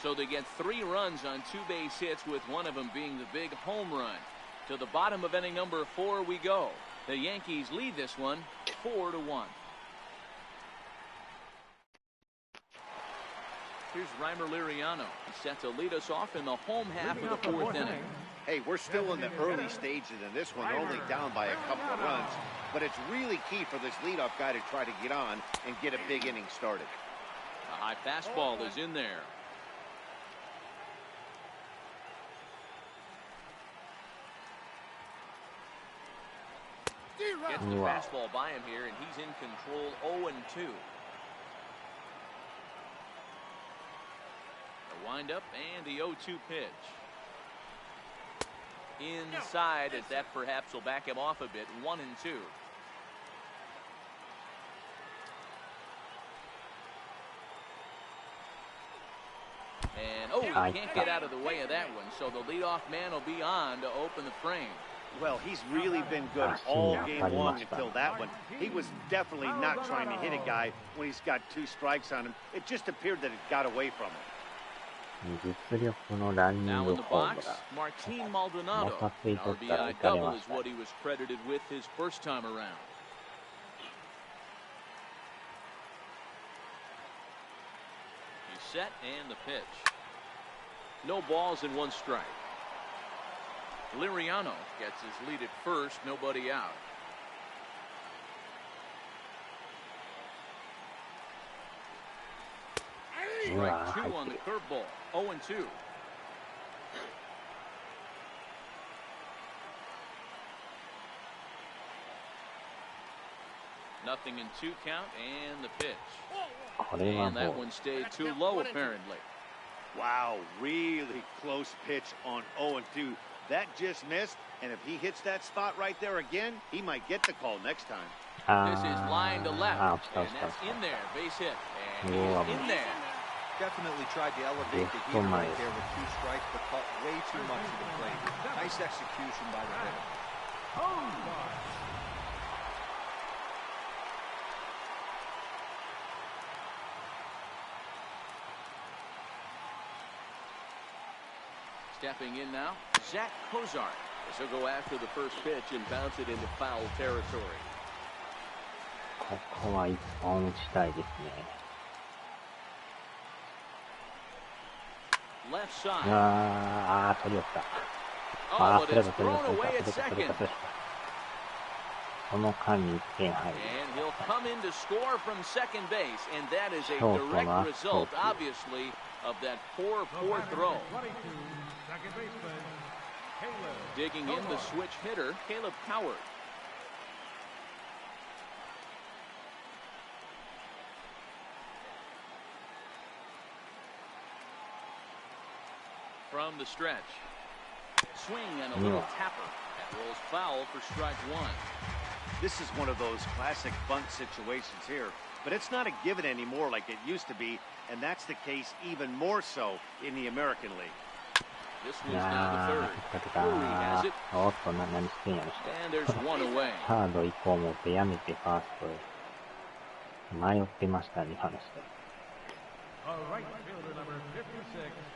So they get 3 runs on 2 base hits, with one of them being the big home run. To the bottom of inning number 4 we go. The Yankees lead this one 4-1. Here's Reimer Liriano. He's set to lead us off in the home half of the 4th inning. Hey, we're still in the early stages in this one. They're only down by a couple of runs. But it's really key for this leadoff guy to try to get on and get a big inning started. A high fastball is in there. Gets the fastball by him here, and he's in control 0-2. Wind up and the 0-2 pitch. Inside, as that perhaps will back him off a bit. 1-2. And oh, he can't get out of the way of that one. So the leadoff man will be on to open the frame. Well, he's really been good all game long until that one. He was definitely not trying to hit a guy when he's got 2 strikes on him. It just appeared that it got away from him. Now in the box, Martin Maldonado. An RBI double is what he was credited with his first time around. He's set and the pitch. No balls and 1 strike. Liriano gets his lead at first, nobody out. Strike 2 on the curveball. 0-2. Nothing in 2 count and the pitch. And that one stayed too low apparently. Wow, really close pitch on 0-2. That just missed, and if he hits that spot right there again, he might get the call next time. This is line to left, and that's in there, base hit, and he's in there. Definitely tried to elevate the heat right there with 2 strikes, but caught way too much of the plate. Nice execution by the hitter. Stepping in now, Zach Cozart. As he'll go after the first pitch and bounce it into foul territory. ここは1本打ちたいですね。Left side. 取り寄った。Oh, but 取れ it's た取れ thrown た away 取れ at た取 second. れた取れた。その間に1点入る。 And he'll come in to score from second base, and that is a direct result, obviously, of that poor throw. Digging in the switch hitter, Caleb Coward. From the stretch. Swing and a little tapper. That rolls foul for strike 1. This is one of those classic bunt situations here, but it's not a given anymore like it used to be, and that's the case even more so in the American League. This one's down to third. Drury has it. おっと、何してんやろして。 And there's one away. サード行こう思ってやめてファーストへ。迷ってましたね、今の人。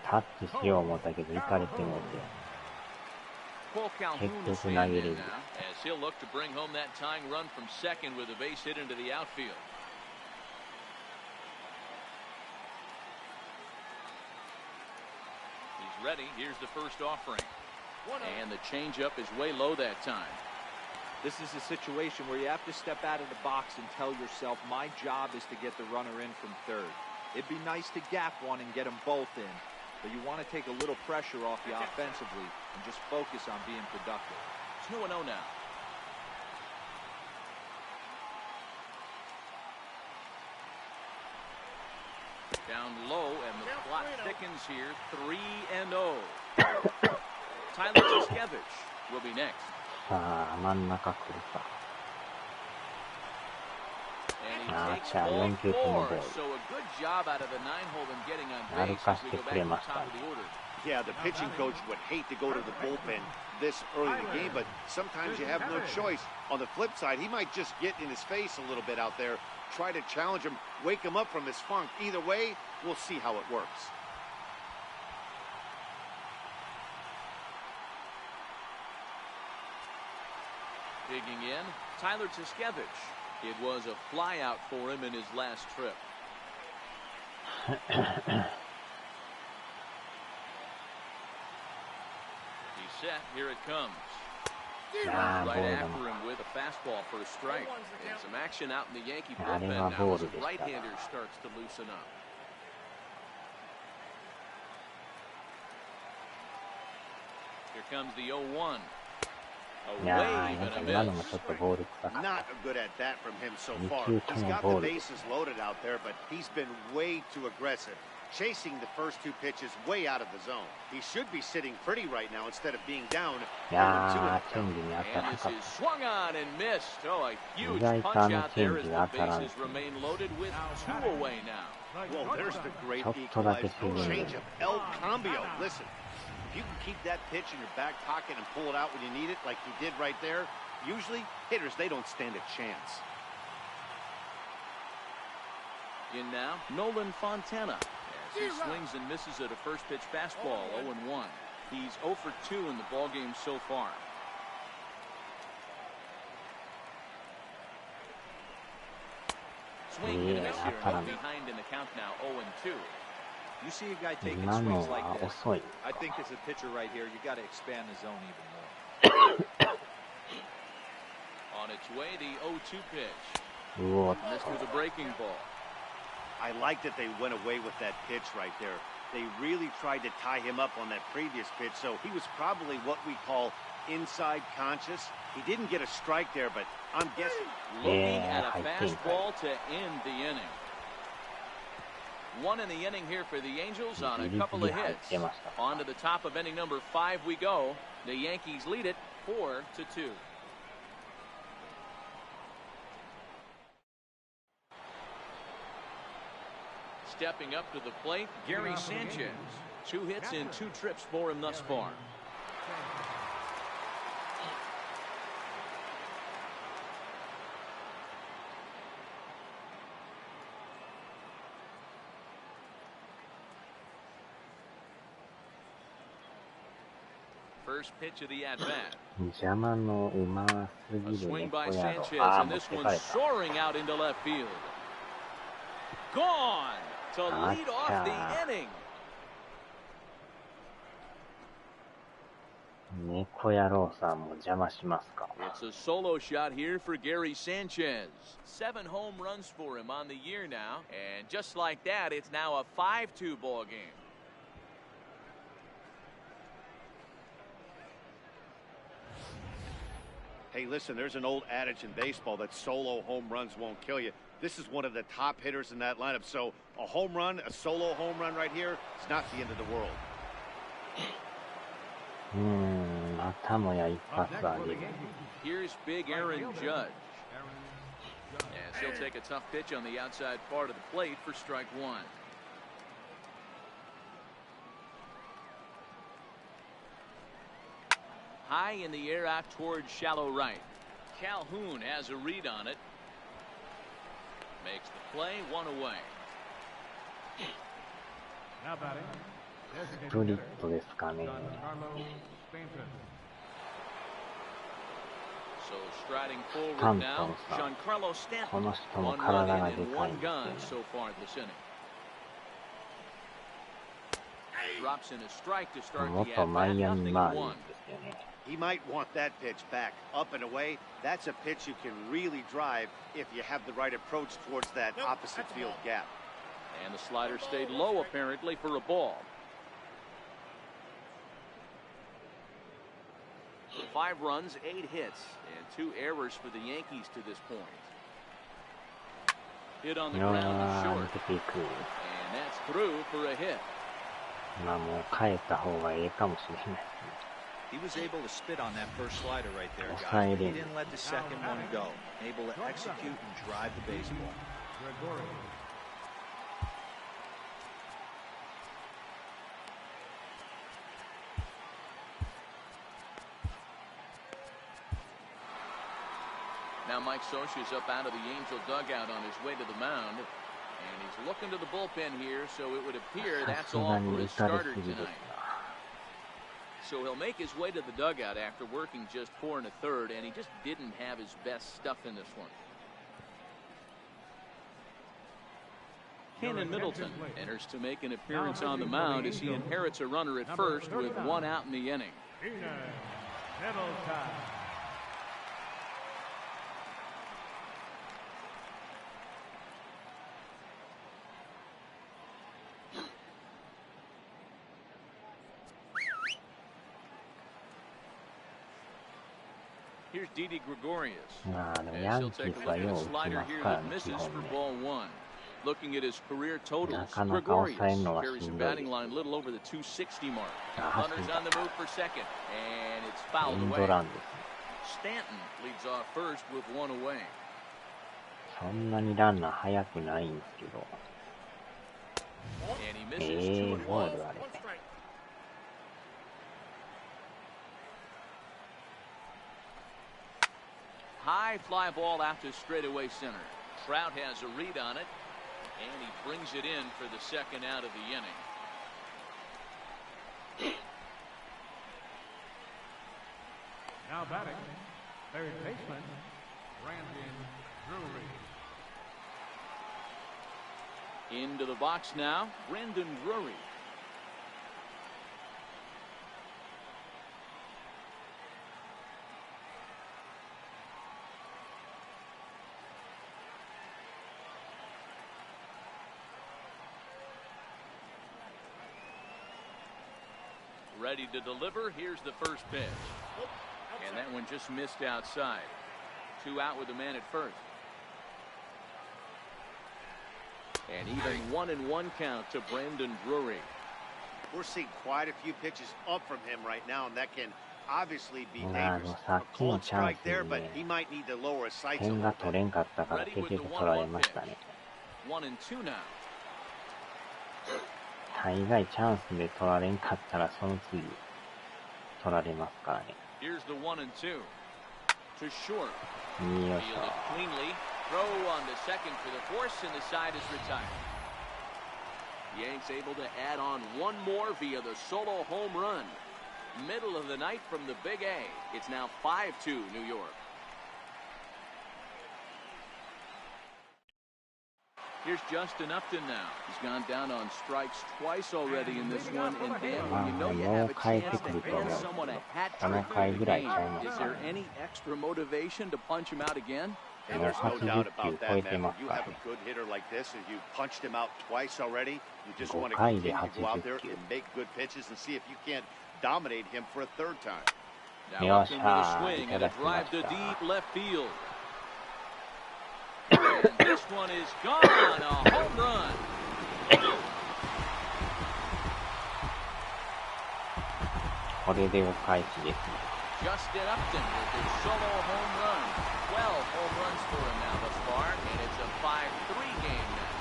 タッチしよう思ったけど、行かれてもうて。 Cole Calhoun is standing in now as he'll look to bring home that tying run from second with a base hit into the outfield. He's ready. Here's the first offering. And the changeup is way low that time. This is a situation where you have to step out of the box and tell yourself, my job is to get the runner in from third. It'd be nice to gap one and get them both in, but you want to take a little pressure off you offensively and just focus on being productive. 2-0 now. Down low, and the plot thickens here. 3-0. Tyler Tuskevich will be next. さあ、真ん中来るか。And he takes ball 4. So a good job out of the 9-hole and getting on base as we go back to the top of the order. Yeah, the pitching coach would hate to go to the bullpen this early in the game, but sometimes you have no choice. On the flip side, he might just get in his face a little bit out there, try to challenge him, wake him up from his funk. Either way, we'll see how it works. Digging in, Tyler Tuskevich. It was a flyout for him in his last trip. He's set. Here it comes. Right after him with a fastball for a strike. And some action out in the Yankee bullpen now as a right-hander starts to loosen up. Here comes the 0-1. Not good at that from him so far. He's got the bases loaded out there, but he's been way too aggressive. chasing the first two pitches way out of the zone. He should be sitting pretty right now instead of being down. いやー、チェンジに当たら And な this かっ is swung on and missed. Oh, a huge 意外と punch out there as チェンジが the 当たらん bases remain loaded with two away now. Well, there's the great ちょっとだけ equalizer 沈んでる change of El Cambio. Listen, if you can keep that pitch in your back pocket and pull it out when you need it, like he did right there, usually hitters, they don't stand a chance. In now, Nolan Fontana. As he swings and misses at a first pitch fastball, 0-1. He's 0 for 2 in the ballgame so far. Swing and a miss here, and behind in the count now, 0-2. You see a guy taking 今の swings like は this. 遅い。 I think as a pitcher right here, you got to expand the zone even more. On its way, the 0-2 pitch. うおっ Missed with a breaking ball. I like that they went away with that pitch right there. They really tried to tie him up on that previous pitch, so he was probably what we call inside conscious. He didn't get a strike there, but I'm guessing. Looking at a fastball to end the inning. One in the inning here for the Angels on a couple of hits. On to the top of inning number 5 we go. The Yankees lead it 4-2. Stepping up to the plate, Gary Sanchez. 2 hits in 2 trips for him thus far. First pitch of the at-bat. 邪魔のうますぎ A る swing 猫 by 野郎。 Sanchez, あー、 and 持っ this てか one's れた。 soaring out into left field. Gone to lead off the inning. 猫野郎さんも邪魔しますか。 It's a solo shot here for Gary Sanchez. 7 home runs for him on the year now. And just like that, it's now a 5-2 ball game. Hey, listen, there's an old adage in baseball that solo home runs won't kill you. This is one of the top hitters in that lineup. So a home run, a solo home run right here, is not the end of the world. またもや一発あげる。 Here's big Aaron Judge. As he'll take a tough pitch on the outside part of the plate for strike 1. High in the air out towards shallow right. Calhoun has a read on it. Makes the play, 1 away. Now batting. スプリットですかね。 So striding forward now, Giancarlo Stanton. この人も 1 体 run が in で and かい 1 んですよ gone ね。 so far this inning. Drops in a strike to start 元 the マ at-bat, イアミ nothing マー to リン 1. ですよね。 He might want that pitch back, up and away. That's a pitch you can really drive if you have the right approach towards that opposite field gap. And the slider stayed low apparently for a ball. 5 runs, 8 hits, and 2 errors for the Yankees to this point. Hit on the いや ground ー、 short, 抜けていく。 and that's through for a hit. まあもう変えた方がいいかもしれないですね。 He was able to spit on that first slider right there, guys. 抑え He れん。 didn't let the second one go. Able to execute and drive the baseball. Now Mike Scioscia's up out of the Angel dugout on his way to the mound. And he's looking to the bullpen here, so it would appear さ that's す all が for に his 打たれ starter すぎです tonight. な。 So he'll make his way to the dugout after working just 4 1/3, and he just didn't have his best stuff in this one. Cannon Middleton enters to make an appearance on the mound as he inherits a runner at first with 1 out in the inning. Middleton. Here's Didi Gregorius. まあでもヤ As ン he'll キ take ー a スは look at よう a 打ち slider ます here から that ね、基 misses 本 for ね。 ball 1. Looking at his career totals, なかなか抑えるのは Gregorius し carries ん a どい batting line a little over the 260 mark. あ、 Runners on the move for second, and it's エ fouled ンド away. ランですね。 Stanton leads off first with one away. そんなにランナー速くないんですけど。And he misses 2 and ボー 1. ルあれ。 High fly ball out to straightaway center. Trout has a read on it, and he brings it in for the second out of the inning. Now batting, third baseman, Brandon Drury. Into the box now, Brandon Drury. Ready to deliver. Here's the first pitch. And that one just missed outside. 2 out with the man at first. And even 1-1 count to Brandon Drury. We're seeing quite a few pitches up from him right now, and that can obviously be まあ dangerous. さっ A きの cold チャン strike ス there, に but ね、 he might need to lower his sights a 点 little が取 bit. れんかったから結局取られましたね。 1-2 now. 大概チャンスで取られんかったらその次取られますからね。 Here's the 1-2 to short. よいし Fielded ょ。 cleanly. Throw on the second for the force, and the side is retired. Yanks able to add on one more via the solo home run. Middle of the night from the Big A. It's now 5-2 New York. Here's Justin Upton now. He's gone down on strikes twice already in this one. And Dan, when you know you have a chance to hand someone a hat trick in the game, is there any extra motivation to punch him out again? And there's no doubt about that, man. When you have a good hitter like this and you punched him out twice already, you just want to continue to go out there and make good pitches and see if you can't dominate him for a third time. Now Upton with a swing and a drive to deep left field. And this one is gone. A home run. これでお返しですね。 Justin Upton with his solo home run. 12 home runs for him now thus far, and it's a 5-3 game now.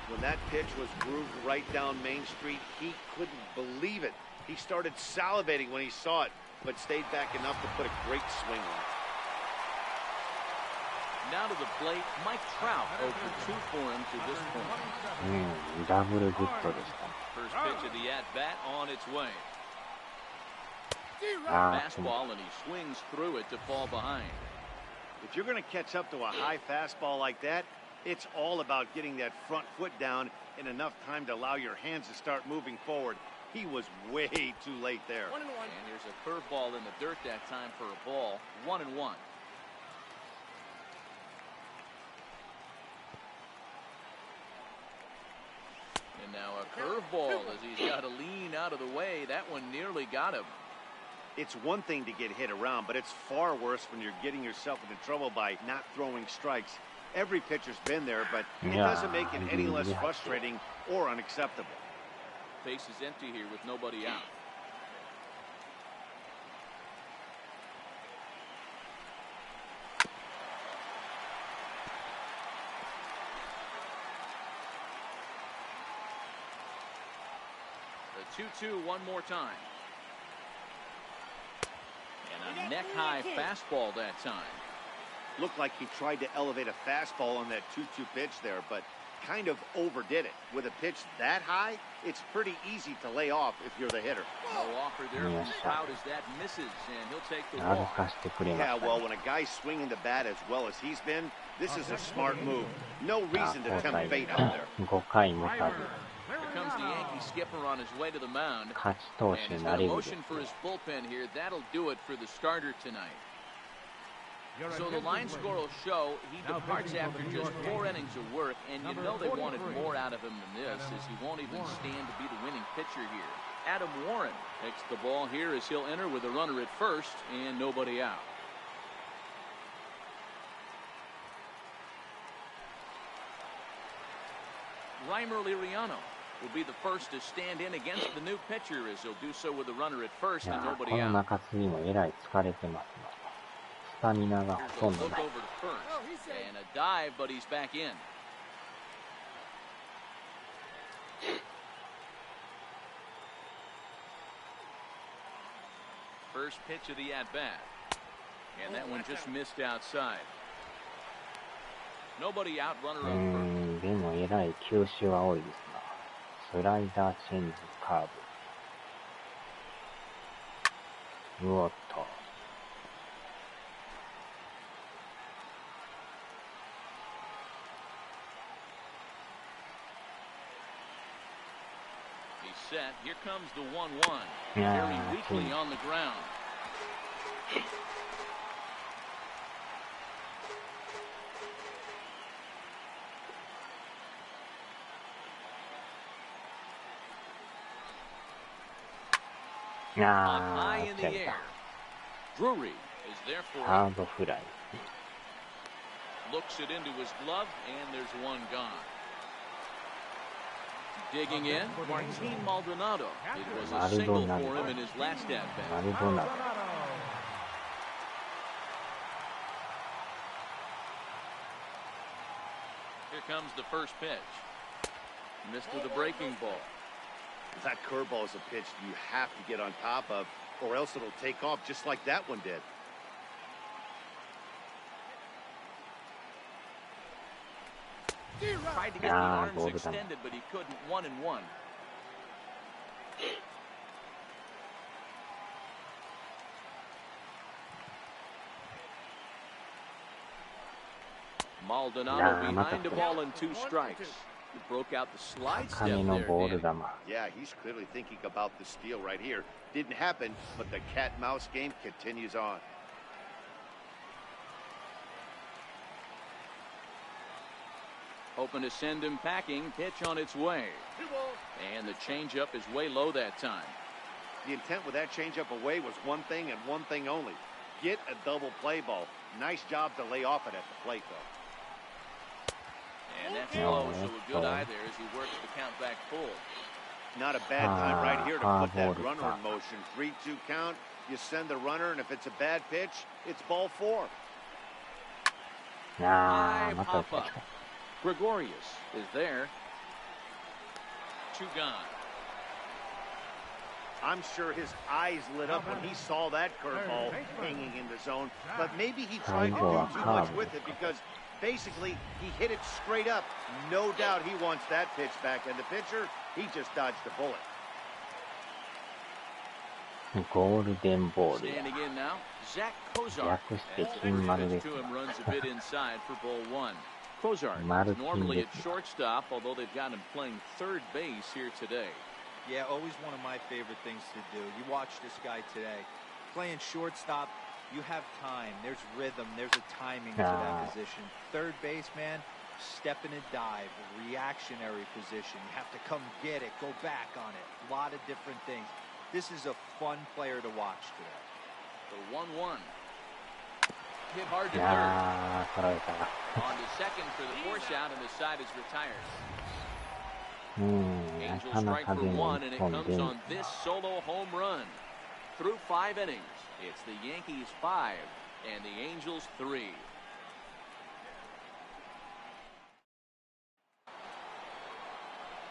When that pitch was grooved right down Main Street, he couldn't believe it. He started salivating when he saw it, but stayed back enough to put a great swing on it. Now to the plate, Mike Trout 0-2 for him to this point. ダブルグッドでした。 First pitch of the at-bat on its way. あー、 Fastball, and he swings through it to fall behind. If you're going to catch up to a high fastball like that, it's all about getting that front foot down in enough time to allow your hands to start moving forward. He was way too late there. And here's a curveball in the dirt that time for a ball. 1-1. And now a curveball as he's got to lean out of the way. That one nearly got him. It's one thing to get hit around, but it's far worse when you're getting yourself into trouble by not throwing strikes. Every pitcher's been there, but it doesn't make it any less frustrating or unacceptable. Base is empty here with nobody out. The 2-2 one more time. And a neck-high fastball that time. Looked like he tried to elevate a fastball on that 2-2 pitch there, but kind of overdid it. With a pitch that high, it's pretty easy to lay off if you're the hitter. No offer there from Trout as that misses, and he'll take the walk. Yeah, well, when a guy's swinging the bat as well as he's been, this is a smart move. No reason to tempt fate out there. 5回無差 Here comes the Yankee skipper on his way to the mound. 勝ち投 And 手 he's に got な a れるです motion for his bullpen here. That'll do it for the starter tonight. So the line score will show he departs after just 4 innings of work, and you know they wanted more out of him than this, as he won't even stand to be the winning pitcher here. Adam Warren takes the ball here as he'll enter with a runner at first and nobody out. Reimer Liriano will be the first to stand in against the new pitcher as he'll do so with a runner at first and nobody この out. 中継ぎもえらい疲れてますね。スタミナが Here's ほ a とんど look ない。 over to first and a dive, but he's back in. First pitch of the at-bat. And that one just missed outside. Nobody out, runner on first. でもえらい球種は多いですな。スライダー、チェンジ、カーブ。うおっと。He's set. Here comes the 1-1. Very weakly on the ground. Up high in the air. Drury is there for ハ him. ードフライ。 Looks it into his glove, and there's one gone. Digging in, Martin Maldonado. It was a single for him in his last マ at-bat. ルドナド。 Here comes the first pitch. Missed with a breaking ball. That curveball is a pitch you have to get on top of, or else it'll take off just like that one did. Tried to get the arms extended, but he couldn't. 1-1. Maldonado behind the ball and 2 strikes. He broke out the slide step 高めの there. ボール Danny. 球。 Yeah, he's clearly thinking about the steal right here. Didn't happen, but the cat-mouse game continues on. Hoping to send him packing. Pitch on its way. And the changeup is way low that time. The intent with that changeup away was one thing and one thing only. Get a double play ball. Nice job to lay off it at the plate, though. And that's low, so a good eye there as he works the count back full. Not a bad time right here to put that runner in motion. 3-2 count. You send the runner, and if it's a bad pitch, it's ball 4. あ High ー、また pop 来た up. 来た。 Gregorius is there. 2 gone. I'm sure his eyes lit up when he saw that curveball hanging in the zone, but maybe he tried to do too much with it because basically he hit it straight up. No doubt he wants that pitch back, and the pitcher, he just dodged a bullet. ゴールデンボールや。 Standing in now, Zach Kozar. 略して As 金 the 丸 pitch です to な。 him runs a bit inside for ball 1. Kozar Maru is normally at King. shortstop, although they've got him playing third base here today. Yeah, always one of my favorite things to do. You watch this guy today. Playing shortstop, you have time. There's rhythm. There's a timing to that position. Third base, man, step in and dive. Reactionary position. You have to come get it. Go back on it. A lot of different things. This is a fun player to watch today. The 1-1. Hit hard to い third. やー、取られた。 On to second for the force out, and the side is retired. な Angels かな strike か for でも 1, and 一 it 本 comes 出る。 on this solo home run. Through 5 innings, it's the Yankees 5 and the Angels 3.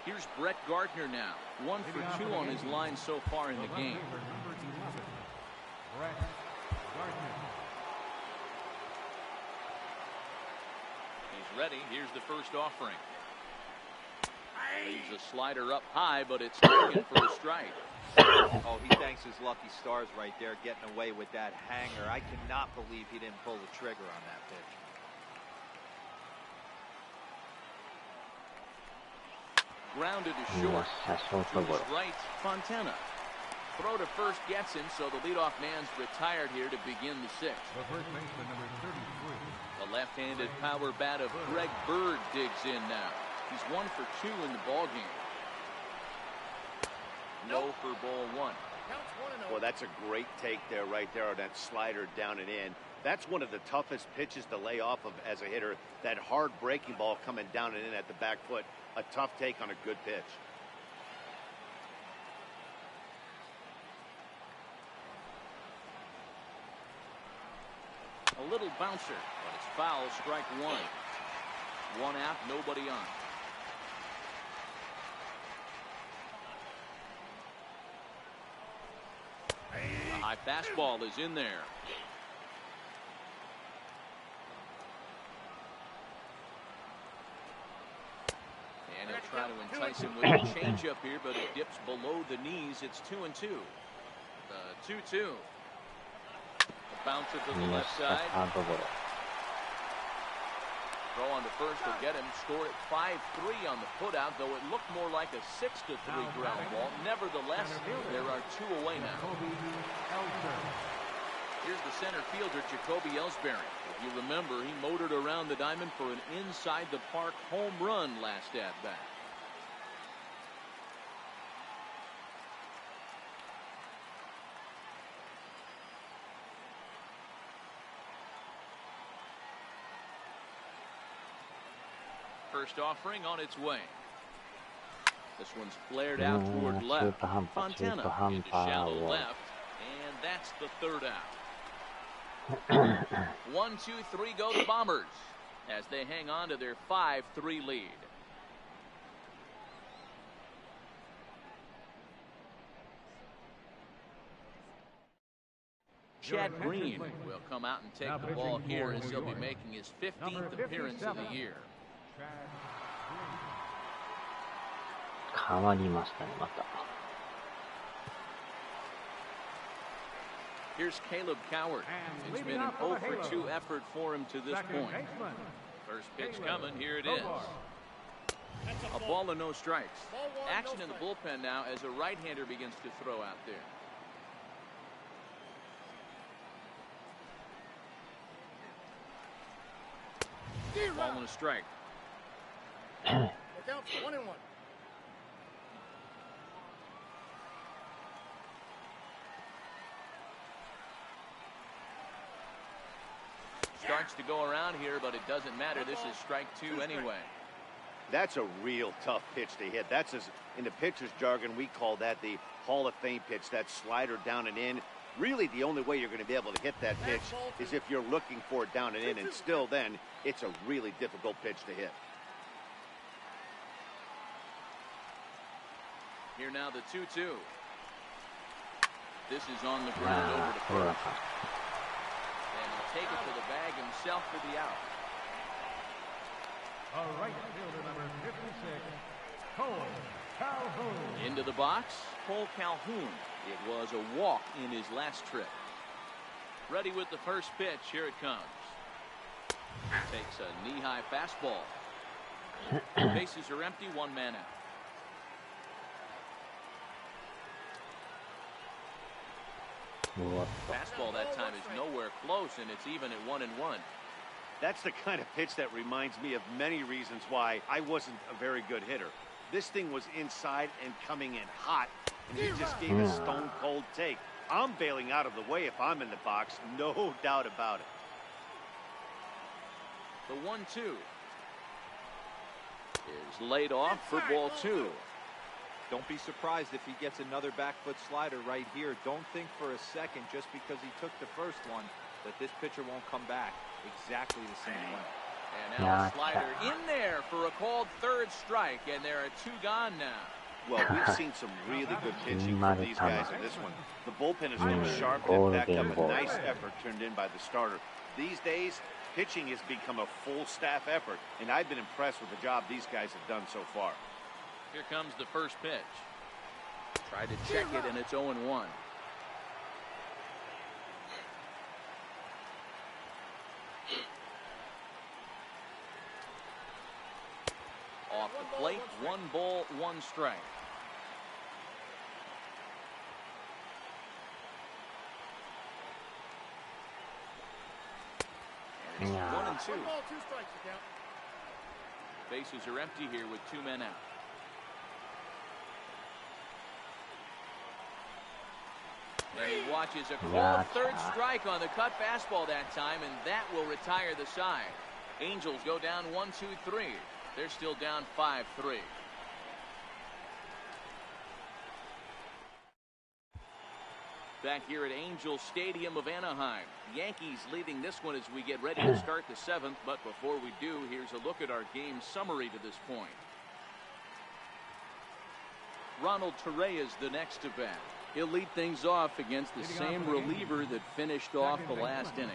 Here's Brett Gardner now. 1 for 2 on his line so far in the game. Number 11, Brett Gardner. He's ready. Here's the first offering. Leaves a slider up high, but it's taken for a strike. Oh, he thanks his lucky stars right there, getting away with that hanger. I cannot believe he didn't pull the trigger on that pitch. Grounded to よ short. っしゃ、ショー To トゴ his ロ。 right, Fontana. Throw to first gets him, so the leadoff man's retired here to begin the 6th. The first baseman, number 33. The left-handed power bat of Greg Bird digs in now. He's 1 for 2 in the ballgame. low for ball one. Well, that's a great take there, right there, on that slider down and in. That's one of the toughest pitches to lay off of as a hitter. That hard breaking ball coming down and in at the back foot. A tough take on a good pitch. A little bouncer, but it's foul, strike one. One out, nobody on. A high fastball is in there. And he'll try to entice him with a changeup here, but it dips below the knees. It's 2-2. The 2-2. Bouncer to the left side. Throw on to first will get him. Scored at 5-3 on the putout, though it looked more like a 6-3 ground ball. Nevertheless, there are two away now. Here's the center fielder, Jacoby Ellsbury. If you remember, he motored around the diamond for an inside-the-park home run last at-bat. First offering on its way. This one's flared out toward left. Fontana into shallow left, and that's the third out. 1, 2, 3 go the Bombers as they hang on to their 5-3 lead. Chad Green will come out and take the ball here as he'll be making his 15th appearance of the year. 変わりましたね、また。 Here's Caleb Coward. It's been an 0 for 2 effort for him to this point. First pitch coming, here it is. A ball and no strikes. Action in the bullpen now as a right-hander begins to throw out there. Ball and a strike. Look out, 1-1. Starts to go around here, but it doesn't matter. This is strike two anyway. That's a real tough pitch to hit. That's, in the pitcher's jargon, we call that the Hall of Fame pitch, that slider down and in. Really, the only way you're going to be able to hit that pitch is if you're looking for it down and in, and still then, it's a really difficult pitch to hit. Here now the 2-2. This is on the ground over to first. And he'll take it to the bag himself for the out. A right fielder, number 56, Cole Calhoun. Into the box, Cole Calhoun. It was a walk in his last trip. Ready with the first pitch. Here it comes. Takes a knee-high fastball. Bases are empty, one man out. Fastball that time is nowhere close, and it's even at 1-1. That's the kind of pitch that reminds me of many reasons why I wasn't a very good hitter. This thing was inside and coming in hot, and he just gave a stone-cold take. I'm bailing out of the way if I'm in the box, no doubt about it. The 1-2 is laid off for ball two. Don't be surprised if he gets another back foot slider right here. Don't think for a second, just because he took the first one, that this pitcher won't come back exactly the same way. And now a slider in there for a called third strike, and there are two gone now. Well, we've seen some really good pitching from these guys in this one. The bullpen has been sharp and backed up a nice effort turned in by the starter. These days, pitching has become a full staff effort, and I've been impressed with the job these guys have done so far. Here comes the first pitch. Tried to check it, and it's 0-1. Off the plate, 1 ball, 1 strike. And it's 1-2. 1 ball, 2 strikes, you count. Bases are empty here with 2 men out. And he watches a called third strike on the cut fastball that time, and that will retire the side. Angels go down 1-2-3. They're still down 5-3. Back here at Angel Stadium of Anaheim. Yankees leading this one as we get ready to start the seventh. But before we do, here's a look at our game summary to this point. Ronald Torreyes the next to bat. He'll lead things off against the same reliever that finished off the last inning.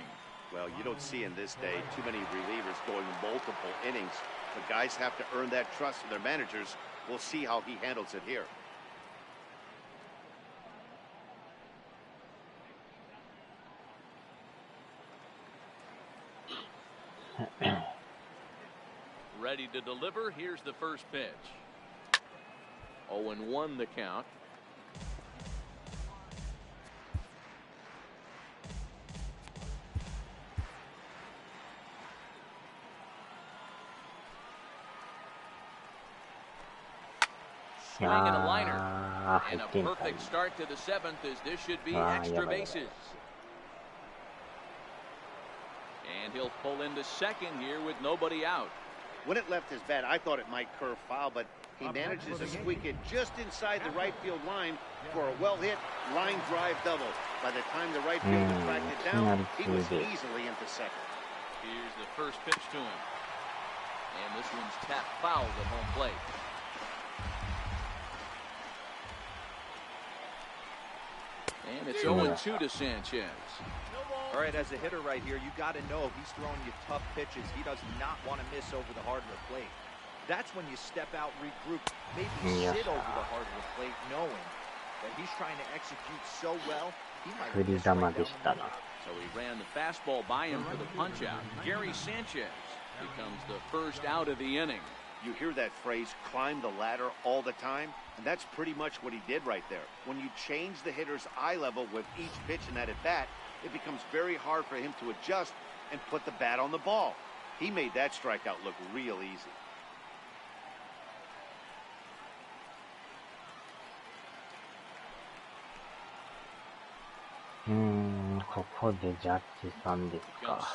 Well, you don't see in this day too many relievers going multiple innings. But guys have to earn that trust from their managers. We'll see how he handles it here. Ready to deliver. Here's the first pitch. 0-1 the count. Swing and a liner. And a perfect start to the seventh, as this should be extra bases. And he'll pull into second here with nobody out. When it left his bat, I thought it might curve foul, but he manages to squeak it just inside the right field line for a well-hit line drive double. By the time the right fielder tracked it down, he was easily into second. Here's the first pitch to him. And this one's tapped foul at home plate. And it's 0-2 to Sanchez. All right, as a hitter right here, you got to know if he's throwing you tough pitches, he does not want to miss over the heart of the plate. That's when you step out, regroup, maybe sit over the heart of the plate, knowing that he's trying to execute so well, he might miss right down the middle. So he ran the fastball by him for the punch-out. Gary Sanchez becomes the first out of the inning. You hear that phrase, climb the ladder, all the time, and that's pretty much what he did right there. When you change the hitter's eye level with each pitch in that at-bat, it becomes very hard for him to adjust and put the bat on the ball. He made that strikeout look real easy.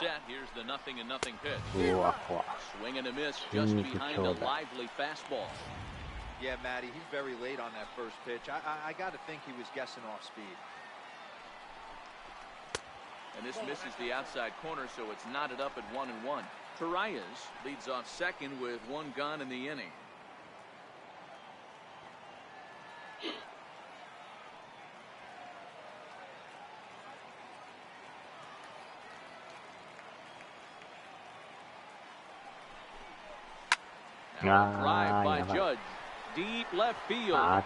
Set. Here's the 0-0 pitch. Swing and a miss just behind a lively fastball. Yeah, Matty, he's very late on that first pitch. I got to think he was guessing off speed. And this misses the outside corner, so it's knotted up at 1-1. Torreyes leads off second with one gone in the inning. Now a drive by Judge. Deep left field. Gone!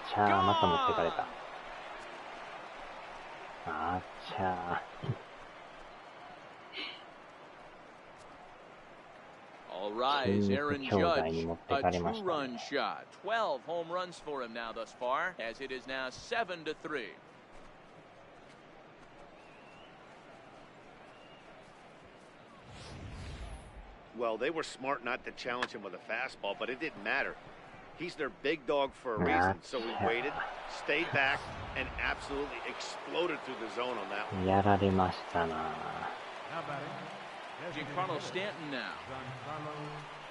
All rise, Aaron Judge, a two-run shot. 12 home runs for him now thus far, as it is now 7-3. Well, they were smart not to challenge him with a fastball, but it didn't matter. He's their big dog for a reason, so he waited, stayed back, and absolutely exploded through the zone on that one. Giancarlo Stanton now.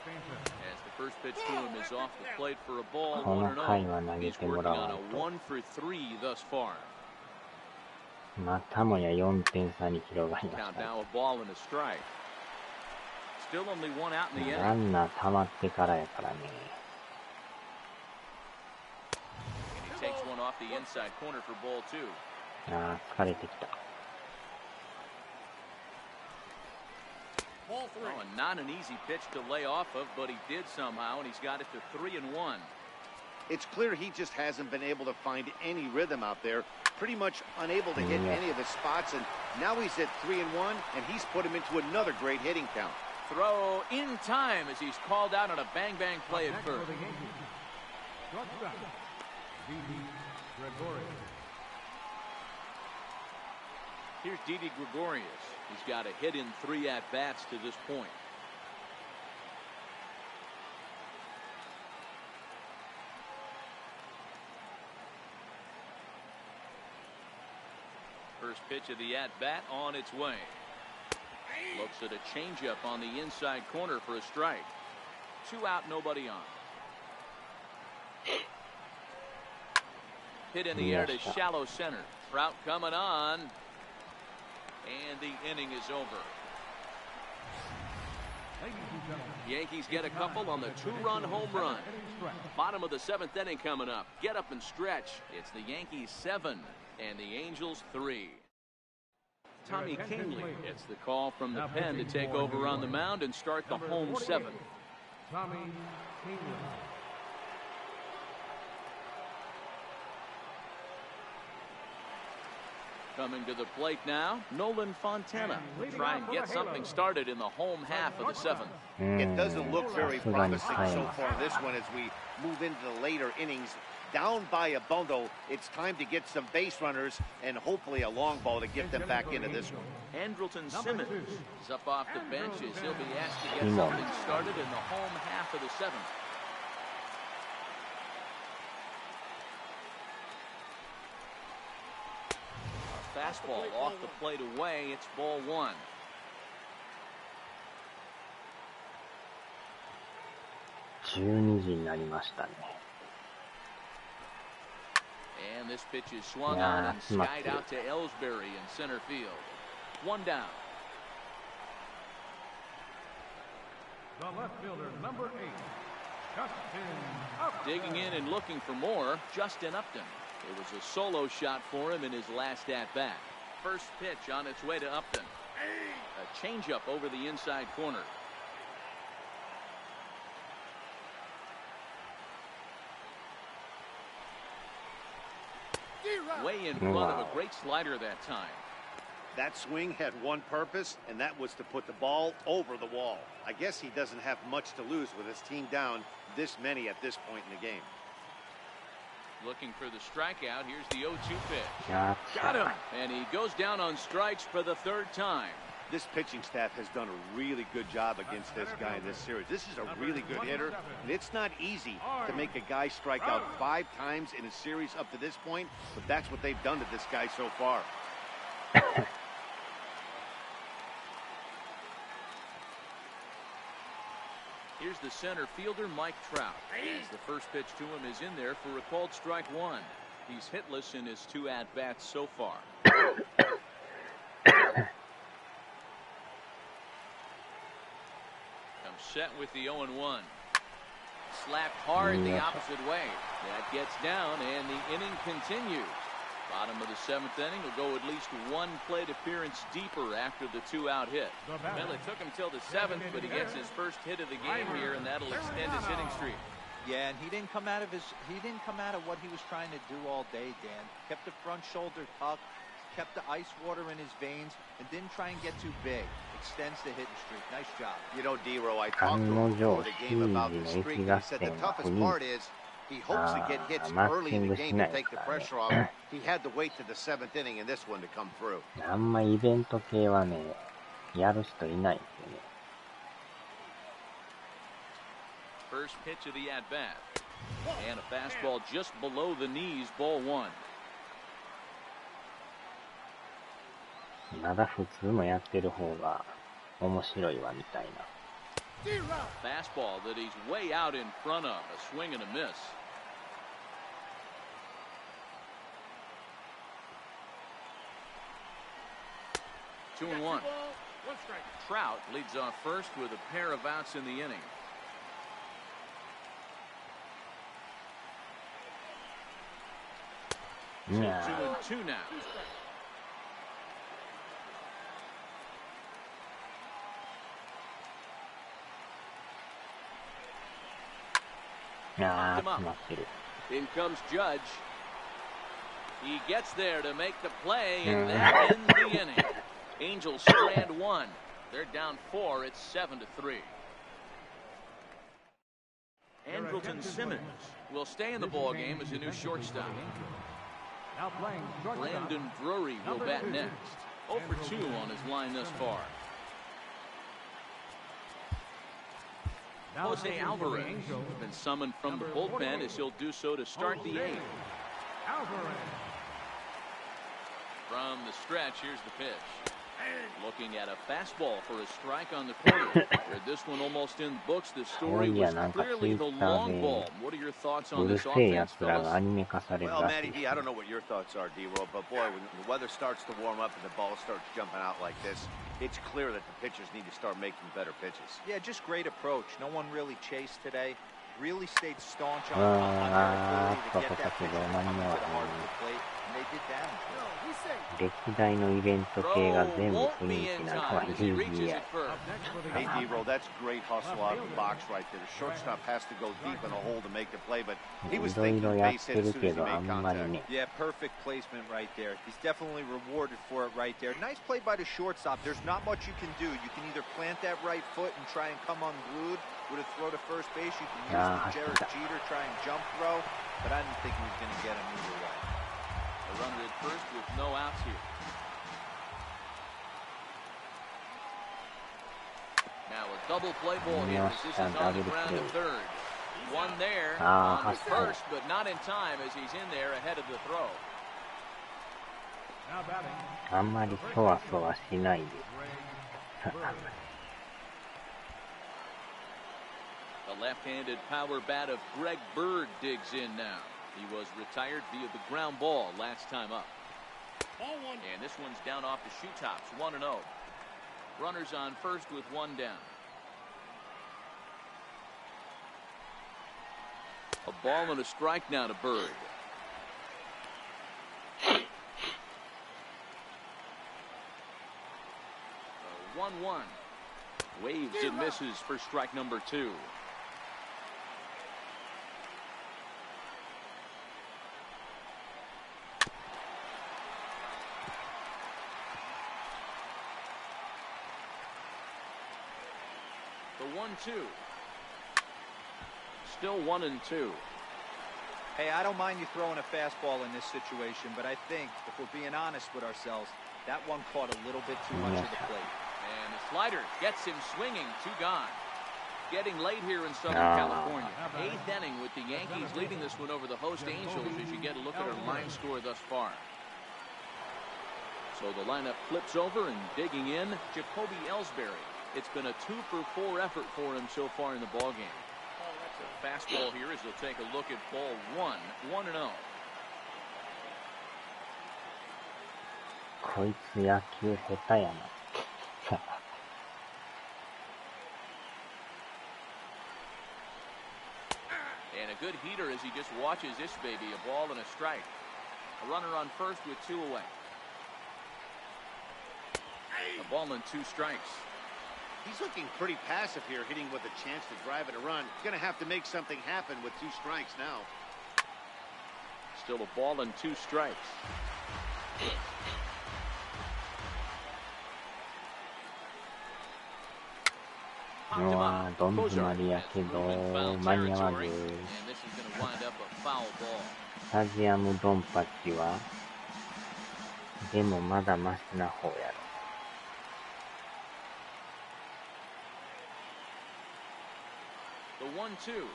As the first pitch to him is off the plate for a ball, 1-0. He's working on a 1-for-3 thus far. Count now a ball and a strike. Still only one out in the inning. And he takes one off the inside corner for ball two. Oh, and not an easy pitch to lay off of, but he did somehow, and he's got it to 3-1. It's clear he just hasn't been able to find any rhythm out there, pretty much unable to hit any of his spots, and now he's at 3-1, and he's put him into another great hitting count. Throw in time as he's called out on a bang-bang play at first. Here's Didi Gregorius. He's got a hit in 3 at-bats to this point. First pitch of the at-bat on its way. Looks at a changeup on the inside corner for a strike. 2 out, nobody on. Hit in the air to shallow center. Trout coming on. And the inning is over. Yankees get a couple on the 2-run home run. Bottom of the 7th inning coming up. Get up and stretch. It's the Yankees 7 and the Angels 3. Tommy Kahnle gets the call from the pen to take over on the mound and start the home 7th. Tommy Kahnle. Coming to the plate now, Nolan Fontana will try and get something started in the home half of the 7th. It doesn't look very promising so far this one as we move into the later innings. Down by a bundle, it's time to get some base runners and hopefully a long ball to get them back into this one. Andrelton Simmons is up off the bench as he'll be asked to get something started in the home half of the 7th. Fastball off the plate away. It's ball 1. And this pitch is swung on and skied out to Ellsbury in center field. 1 down. The left fielder, number 8, Justin Upton. Digging in and looking for more, Justin Upton. It was a solo shot for him in his last at-bat. First pitch on its way to Upton. A changeup over the inside corner. Way in front of a great slider that time. That swing had one purpose, and that was to put the ball over the wall. I guess he doesn't have much to lose with his team down this many at this point in the game. Looking for the strikeout. Here's the 0-2 pitch. Got him. And he goes down on strikes for the 3rd time. This pitching staff has done a really good job against this guy in this series. This is a really good hitter, and it's not easy to make a guy strike out 5 times in a series up to this point, but that's what they've done to this guy so far. Here's the center fielder, Mike Trout. As the first pitch to him is in there for a called strike 1. He's hitless in his 2 at-bats so far. Comes set with the 0-1. Slapped hard the opposite way. That gets down, and the inning continues. Bottom of the 7th inning will go at least 1 plate appearance deeper after the 2-out hit. Well, it took him till the 7th, but he gets his first hit of the game here, and that'll extend his hitting streak. Yeah, and he didn't come out of what he was trying to do all day, Dan. Kept the front shoulder tucked, kept the ice water in his veins, and didn't try and get too big. Extends the hitting streak. Nice job. You know, D-Row, I talked to him before the game about the streak. He said the toughest part is he hopes to get hits early in the game to take the pressure off. He had to wait to the 7th inning in this one to come through. あんまイベント系はね、やる人いないですよね。First pitch of the at-bat. And a fastball just below the knees, ball 1. まだ普通のやってる方が面白いわみたいな。Fastball that he's way out in front of. A swing and a miss. Two and one. Trout leads off first with a pair of outs in the inning. Yeah. 2-2 now. In comes Judge. He gets there to make the play, and that ends the inning. Angels strand 1. They're down 4. It's 7-3. Andrelton Simmons will stay in the ball game as a new shortstop. Brandon Drury will bat next. 0 for 2 on his line thus far. Jose Alvarez has been summoned from the bullpen as he'll do so to start the 8th. From the stretch, here's the pitch. Looking at a fastball for a strike on the corner. This one almost in books. The story was clearly the long ball. What are your thoughts on this offense, fellas? Well, Matty D, I don't know what your thoughts are, D-Roll, but boy, when the weather starts to warm up and the ball starts jumping out like this, it's clear that the pitchers need to start making better pitches. Yeah, just great approach. No one really chased today. Really stayed staunch on their ability to get that pitch coming to the heart of the plate, and they did damage. 歴代のイベント系が全部雰囲気なんかはジージーや。Hey, D-Roll, that's great hustle out of the box right there. The shortstop has to go deep in the hole to make the play, but he was thinking base hit as soon as he made contact. Yeah, perfect placement right there. He's definitely rewarded for it right there. Nice play by the shortstop. There's not much you can do. You can either plant that right foot and try and come unglued with a throw to first base. You can use the Jared Jeter, try and jump throw, but I didn't think he was going to get him either way. A runner at first with no outs here. Now a double play ball here. This is on the ground to third. One there on first, but not in time as he's in there ahead of the throw. あんまりそわそわしないで。The left-handed power bat of Greg Bird digs in now. He was retired via the ground ball last time up. And this one's down off the shoe tops, 1-0. Runners on first with one down. A ball and a strike now to Bird. 1-1. Waves and misses for strike number 2. The 1-2. Still 1-2. Hey, I don't mind you throwing a fastball in this situation, but I think if we're being honest with ourselves, that one caught a little bit too much of the plate. And the slider gets him swinging, 2 gone. Getting late here in Southern California. 8th inning with the Yankees leading this one over the host Angels as you get a look at our line score thus far. So the lineup flips over and digging in, Jacoby Ellsbury. It's been a 2-for-4 effort for him so far in the ballgame. So fastball here as they'll take a look at ball 1, 1-0. こいつ野球下手やな。And a good heater as he just watches this baby, a ball and a strike. A runner on first with 2 away. A ball and 2 strikes. He's looking pretty passive here, hitting with a chance to drive it a run. Going to have to make something happen with 2 strikes now. Still a ball and 2 strikes. Don't詰やけど間に合わず。スタジアムドンパチはでもまだマシな方やろ。The 1-2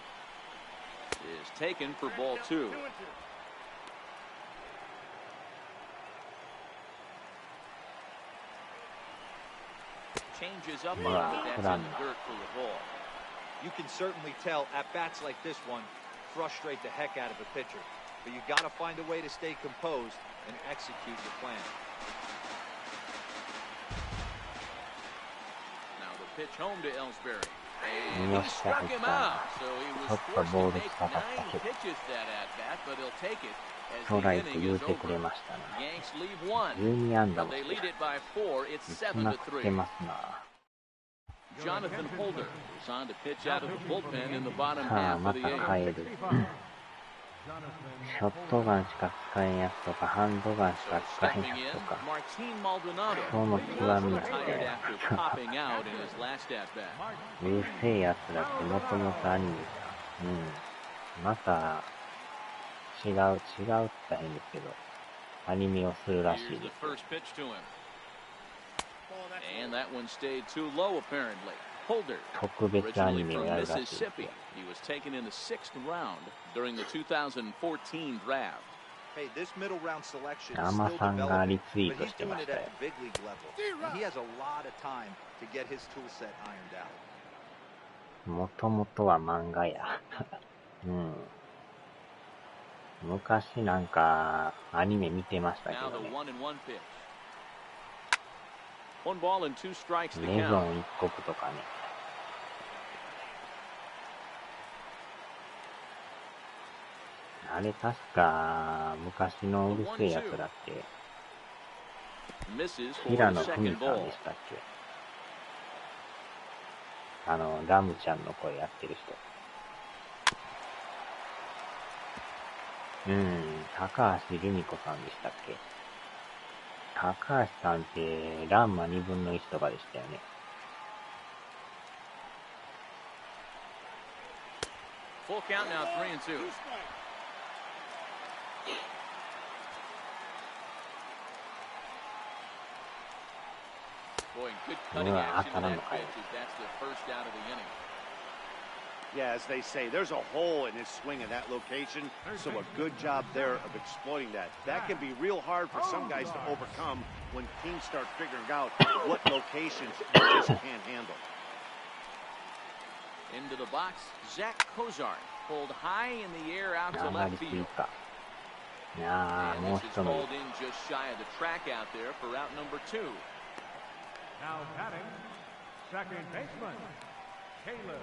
is taken for ball 2. Changes up, but that's in the dirt for the ball. You can certainly tell at bats like this one frustrate the heck out of a pitcher, but you got to find a way to stay composed and execute your plan. Now the pitch home to Ellsbury. And he struck him out, so he was forced to make 9 pitches that at bat, but he'll take it as the inning is over. Yanks leave 1, but they lead it by 4. It's 7-3. Jonathan Holder is on to pitch out of the bullpen in the bottom half of the 8th. ショットガンしか使えんやつとか、ハンドガンしか使えんやつとか、その極みやってうるせえやつだってもともとアニメじゃん。また違うって言ったら変ですけど、アニメをするらしいです。And that one stayed too low apparently. Holder, 特別アニ originally メを from やるらしいですよ。 Mississippi. He was taken in the 6th round during the 2014 draft. Hey, this middle round selection is アマ still さんが developing, リツイ but ート he's して doing まし it たよ。 at the big league level. And he has a lot of time to get his tool set ironed out. もともとは漫画や。うん。昔なんかアニメ見てましたけ Now ど the ね。 1-1 pitch. 1 ball and 2 strikes to メゾ count. ン一国とかね。あれ確か昔のうるせえやつだっけ。 Misses for 平 the 野文 second さん ball. でしたっけ。ラムちゃんの声やってる人。高橋留美子さんでしたっけ。高橋さんってランマ2分の1とかでしたよね。Full count now, 3-2. Boy, good cutting action in that pitch as that's the first out of the inning. Yeah, as they say, there's a hole in his swing in that location, so a good job there of exploiting that. That can be real hard for some guys to overcome when teams start figuring out what locations you just can't handle. Into the box, Zach Kozart pulled high in the air out to あんま left りいい field. か。いやー、 And もう this 一 is 伸び。 hauled in just shy of the track out there for out number 2. Now batting, second baseman, Caleb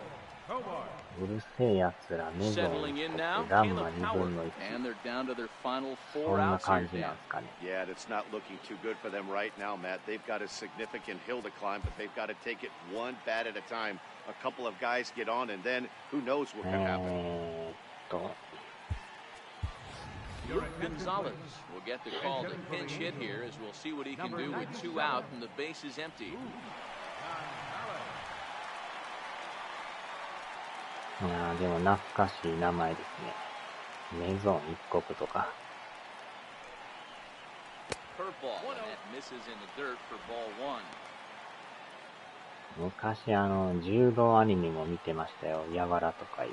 Hobart. うるせえやつらメゾン Settling 一 in 国 now, ランマ Caleb 2 Howard. 分の1。 And they're down to their final そ 4 んな outs here 感じなん now. ですかね。 Yeah, it's not looking too good for them right now, Matt. They've got a significant hill to climb, but they've got to take it one bat at a time. A couple of guys get on, and then who knows what could happen. Luke Gonzalez will get the call to pinch hit here as we'll see what he can do with 2 out and the base is empty. いやー、でも懐かしい名前ですね。メゾン一国とか。 Curveball, and that misses in the dirt for ball 1. 昔柔道アニメも見てましたよ。やわらとかいう。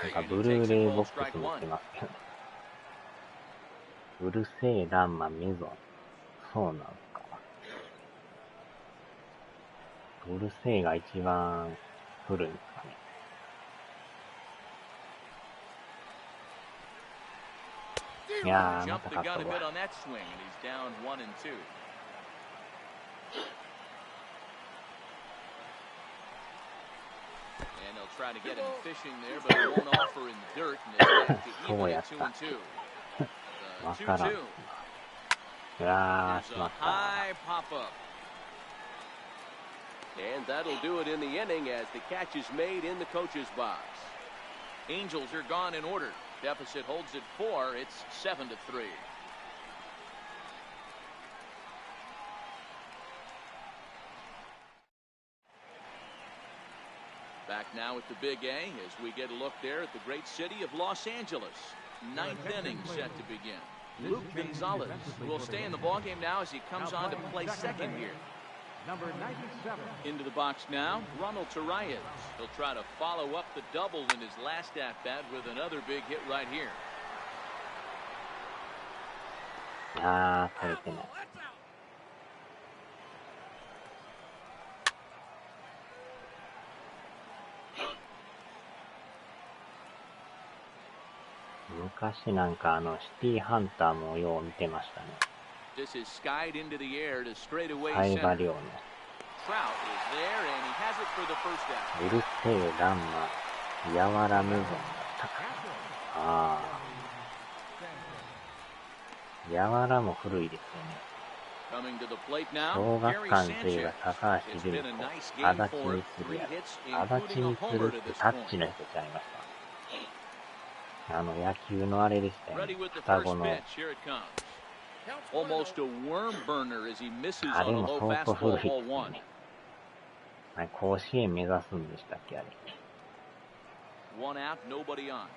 なんかブルーレイボックス持ってますけど。うるせえランマメゾン。そうなんすか。うるせえが一番古いんですかね。いやー、ま Jumped た the 勝 gun っ a た bit わ。 on that swing, and he's down 1 and 2. And they'll try to get him fishing there, but it won't offer in the dirt, and it's back to even at 2 and 2. わ The からん。 2-2. うわー、 Here's しま a った。 high pop-up. And that'll do it in the inning as the catch is made in the coach's box. Angels are gone in order. Deficit holds at 4. It's 7-3. Back now at the Big A as we get a look there at the great city of Los Angeles. 9th inning set to begin. Luke Gonzalez will stay in the ballgame now as he comes on to play second here. Number 97. Into the box now, Ronald Torreyes. He'll try to follow up the double in his last at-bat with another big hit right here. あー、取れてない。昔なんかシティハンターもよう見てましたね。 This is skied into the air to straightaway サイバ center. リョウの。 Trout is there and he has it for the first out. うるせえランマ、やわらメゾンだったか。ああ。やわらも古いですよね。 Coming to the plate now, 小学 Gary 館といえ Sanchez. ば高 It's 橋留 been a 美 nice 子、 game 足立 for に him. する 3 hits, やろ。足立 including a にす homer る to って this タッ point. チの人ちゃいました。野球のあれでしたよ Ready ね。 with the 双 first 子の。 pitch. Here it comes. Almost a worm burner as he misses あれ on a も low 相当 fastball, 古いです ball よ 1. ね。あれ甲子園目指すんでしたっけあれ。1 out, nobody on.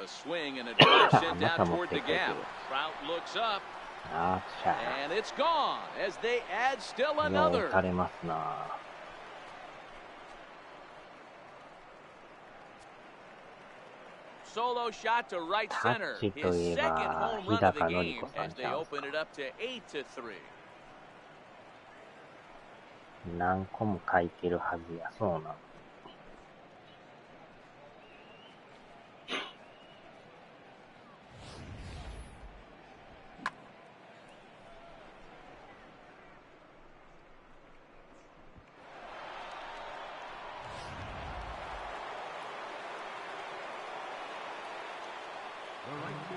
A swing and a drive sent out toward the gap. Trout looks up, あーちゃ and it's gone as they add still ー。よう another. 打たれますな。solo shot to right タ center. ッチと His いえ second ば home 日 run of the 高のり game 子さ as んち they ゃうんす open か。 it up to 8-3. 何個も書いてるはずや。そうなん。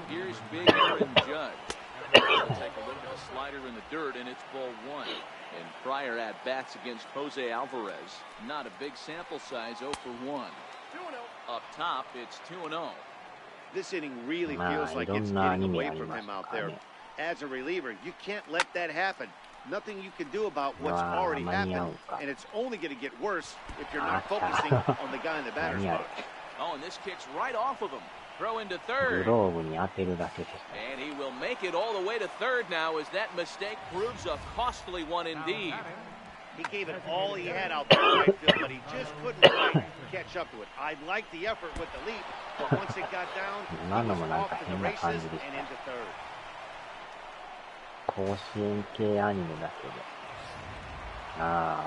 Here's big Aaron Judge. We'll take a look at a slider in the dirt, and it's ball one. In prior at-bats against Jose Alvarez, not a big sample size, 0 for 1. Up top, it's 2-0. This inning really ま feels あ、い like ろ it's んな getting 意味 away あり from ま him す out から there. ね。As a reliever, you can't let that happen. Nothing you can do about what's わあ、 already 間に合 happened, うか。 and it's only going to get worse if you're あ not った。 focusing on the guy in the 間 batter's に合う。 box. Oh, and this kicks right off of him. Throw into グ third. ローブに当てるだけでした。 And he will make it all the way to third now as that mistake proves a costly one indeed. He gave it all he had out there in right field, but he just couldn't quite catch up to it. I liked the effort with the leap, but once it got down, he 今の was もなん off か to the 変な感 races じでし and た。 into third. 甲子園系アニメだけど。あ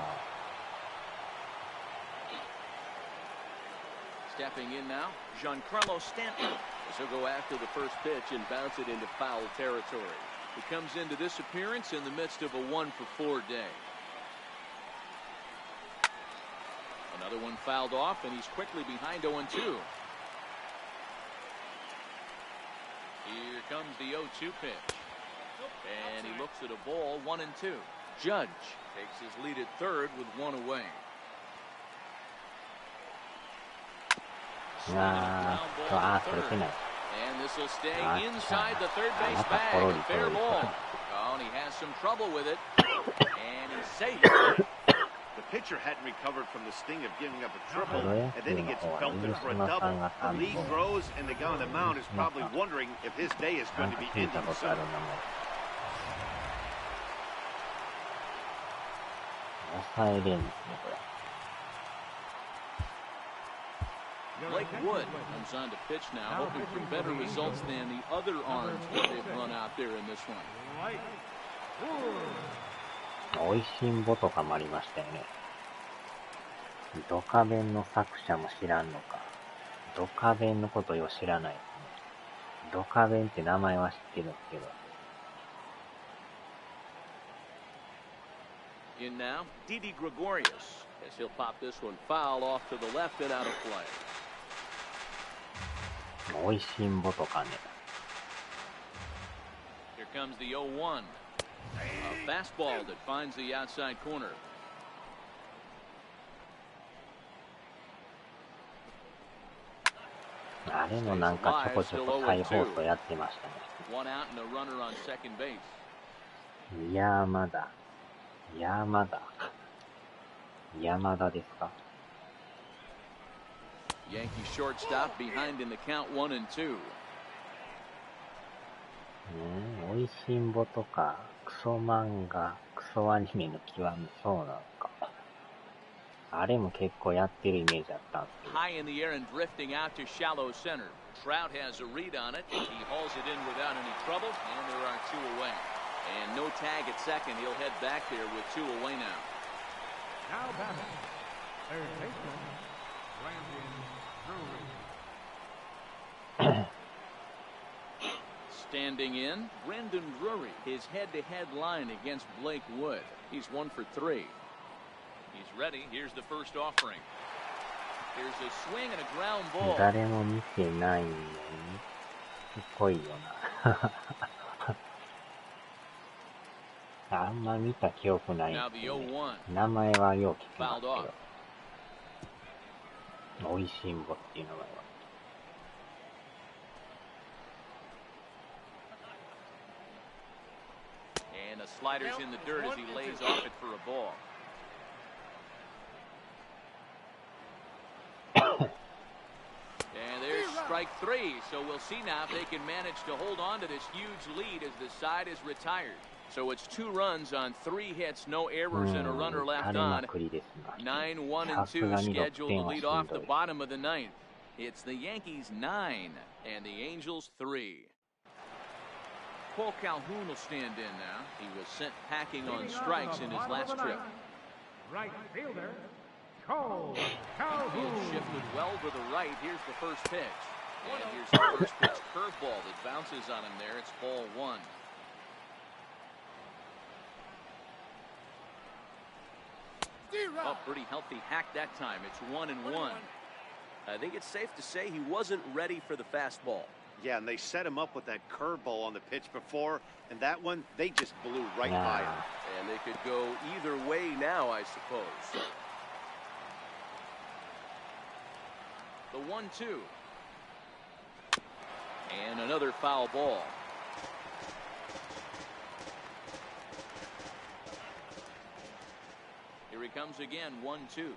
Stepping in now, Giancarlo Stanton as he'll go after the first pitch and bounce it into foul territory. He comes into this appearance in the midst of a 1-for-4 day. Another one fouled off, and he's quickly behind 0-2. Here comes the 0-2 pitch. And he looks at a ball, 1-2. Judge takes his lead at third with one away. あ。ああ、取れてない。 And this will stay Gotcha. inside the third base Not a bag. quality Fair play. ball. Oh, and he has some trouble with it. And he's safe. The pitcher hadn't recovered from the sting of giving up a triple, and then he gets belted for a double. The lead grows, and the guy on the mound is probably wondering if his day is な going ん to か be 聞いた ending ことあ soon. る名前。抑えれんですね、これ。 Blake Wood comes on to pitch now, hoping for better results than the other arms that they've run out there in this one. おいしんぼとかもありましたよね。ドカベンの作者も知らんのか。ドカベンのことよ知らないですね。ドカベンって名前は知ってるんですけど。 In now, Didi Gregorius, as he'll pop this one foul off to the left and out of play. おいしんぼとかね。 Here comes the 0-1. A fastball that finds the outside corner. あれもなんかちょこちょこ再放送やってましたね。 One out and a runner on second base. 山田。山田。山田ですか？ Yankee shortstop behind in the count 1-2. おいしんぼとか、クソ漫画、クソアニメの極み、そうなのか。あれも結構やってるイメージあったんですけど。 High in the air and drifting out to shallow center. Trout has a read on it. He hauls it in without any trouble, and there are two away. And no tag at second. He'll head back there with two away now. Now batting, third baseman, Brandon Drury. Standing in, Brandon Drury, his head-to-head line against Blake Wood. He's 1 for 3. He's ready. Here's the first offering. Here's a swing and a ground ball. 誰も見てないのに、すごいよな。あんま見た記憶ないん Now で the すよね。 0-1. 名前はよう聞きます Fouled け off. ど。おいしんぼっていう名前は。 And a slider's in the dirt as he lays off it for a ball. And there's strike three. So we'll see now if they can manage to hold on to this huge lead as the side is retired. So it's 2 runs on 3 hits, no errors, and a runner left on. 9-1-2 scheduled to lead off the bottom of the ninth. It's the Yankees 9 and the Angels 3. Paul Calhoun will stand in now. He was sent packing on strikes in his last trip. Right fielder, Cole Calhoun. Field shifted well to the right. Here's the first pitch. And here's the first pitch curveball that bounces on him there. It's ball 1. Oh, pretty healthy hack that time. It's 1-1. I think it's safe to say he wasn't ready for the fastball. Yeah, and they set him up with that curveball on the pitch before, and that one, they just blew right by him. And they could go either way now, I suppose. The 1-2. And another foul ball. Here he comes again, 1-2.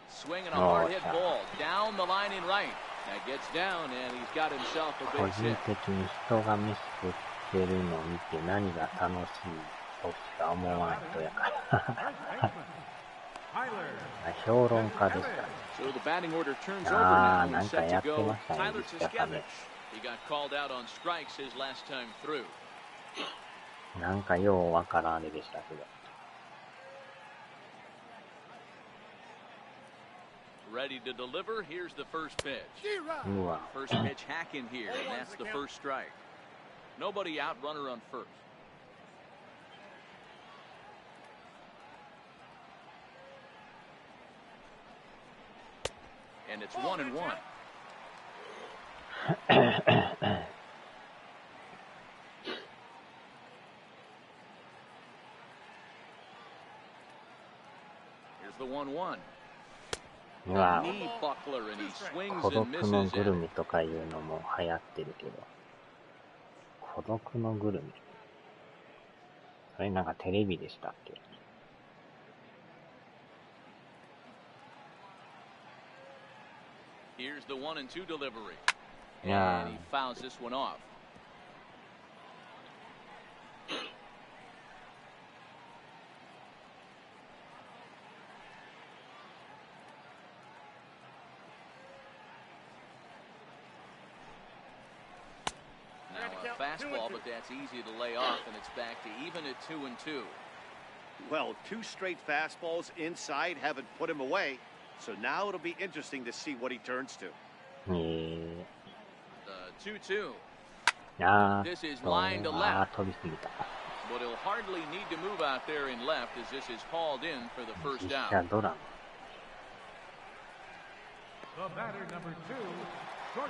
Swinging a hard hit ball down the line in right. That gets down, and he's got himself a big hit. 個人的に人がミスってるのを見て何が楽しいとしか思わない人やから評論家でしたね。So the batting order turns over now. なんかやってましたね、 Tyler 実写化で。 He got called out on strikes his last time through. なんかようわからんあれでしたけど。Ready to deliver. Here's the first pitch. うわ。 First pitch hack in here, and that's the first strike. Nobody out, runner on first. And it's 1-1. Here's the 1-1. うわ。 Knee buckler, and he swings 孤 and 独の misses グル it. メとかいうのも流行ってるけど。孤独のグルメ。それなんかテレビでしたっけ？ Here's the 1-2 delivery. Yeah. And he fouls this one off. Now a fastball, but that's easy to lay off, and it's back to even at 2-2. Well, 2 straight fastballs inside haven't put him away. So now it'll be interesting to see what he turns to. 2-2. あ This is ー line to あ left. ー飛びすぎた。 But he'll hardly need to move out there in left as this is hauled in for the first 実 down. 写ドラマ。 The batter number 2,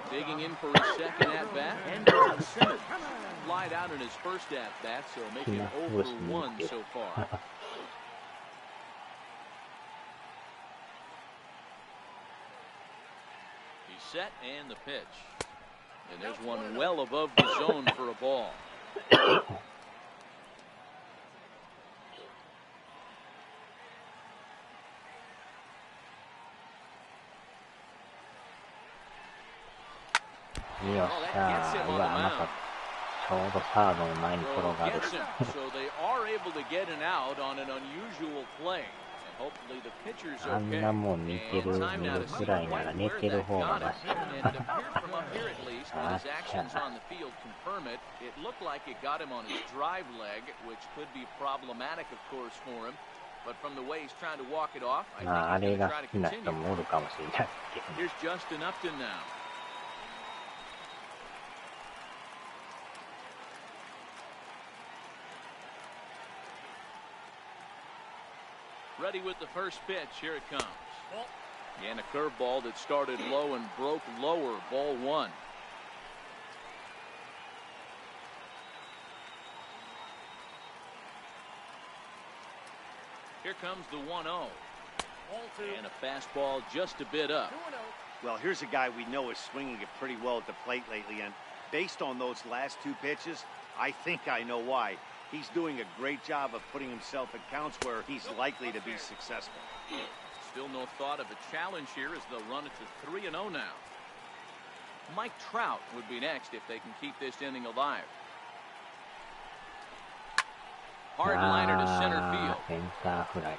Digging in for his second at bat. And center. Flied out in his first at bat, so making it 0 for 1 so far. He's set and the pitch. And there's one well above the zone for a ball.よっしゃー。うわ、また、ちょうどサードの前に転 Well, がる。 gets him. So they are able to get an out on an unusual play. And hopefully the pitcher's あん okay. なもん似てる、 And time 見 now る to く see らいな quite ら寝 where てる that 方が got マ it. シ And it appeared from up here at least, and his actions on the field confirm it. It looked like it got him on his drive leg, which could be problematic, of course, for him. But from the way he's trying to walk it off, I まあ、あ think れ he's が going to 好 try to きな人 continue. もおるかもしれないけど。 Here's Justin Upton now. Ready with the first pitch. Here it comes. And a curveball that started low and broke lower. Ball 1. Here comes the 1-0. And a fastball just a bit up. Well, here's a guy we know is swinging it pretty well at the plate lately, and based on those last 2 pitches, I think I know why. He's doing a great job of putting himself in counts where he's likely to be successful. Still no thought of a challenge here as they'll run it to 3-0 now. Mike Trout would be next if they can keep this inning alive. Hard liner to center あ field. ー、センターフライ。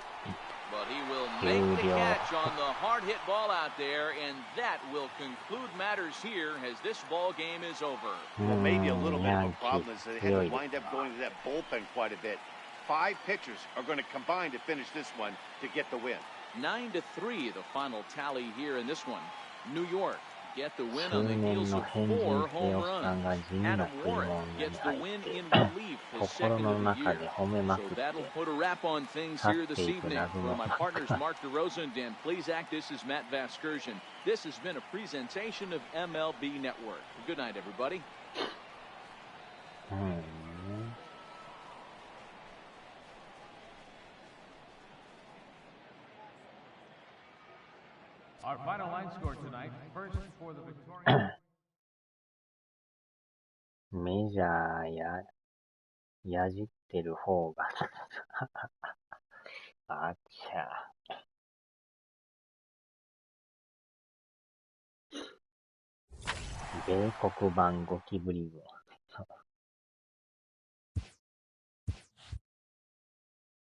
But he will make the 終了。 catch on the hard hit ball out there, and that will conclude matters here as this ball game is over. Well, maybe a う little ん、 bit ヤ of ン a キー problem is ス they had 強 to いです wind up going to that bullpen quite a bit. 5 pitchers are going to combine to finish this one to get the win. 9-3, the final tally here in this one. New York get the win 数 on the 年 heels の of 変人 4 系 home おっさん runs. が地味な Adam 食い Warren 物に gets the 入っ win て in relief, his 心 second の of the 中 year. で褒めま So くって that'll put a wrap on things 去 here っ this ていく evening. 謎 For の my partners Mark DeRosa and Dan Plezak, this is Matt Vasgersian. This has been a presentation of MLB Network. Good night, everybody. うん。 Our final line score tonight. First for the Victoria. メジャーやじってる方があちゃ。米国版ゴキブリ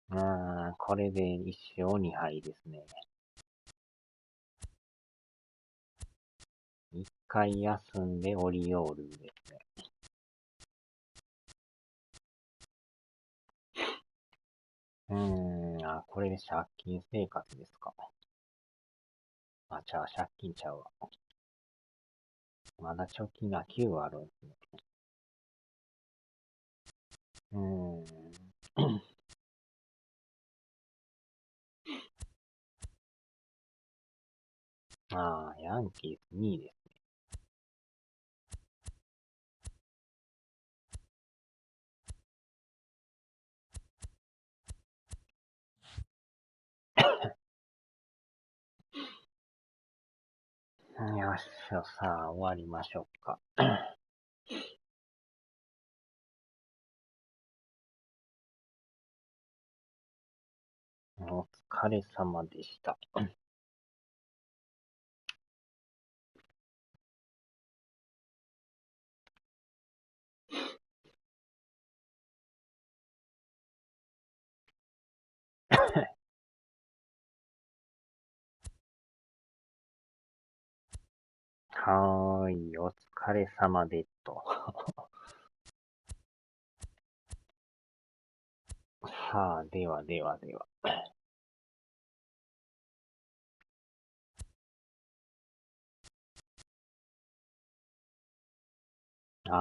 軍。これで1勝2敗ですね。1回休んでオリオールですね。これで借金生活ですか。借金ちゃうわ。まだ貯金が9あるんですね。ヤンキース2位ですね。よっしゃ、さあ、終わりましょうか。お疲れ様でした。はーい、お疲れ様でと。さあ、では。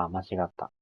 間違った。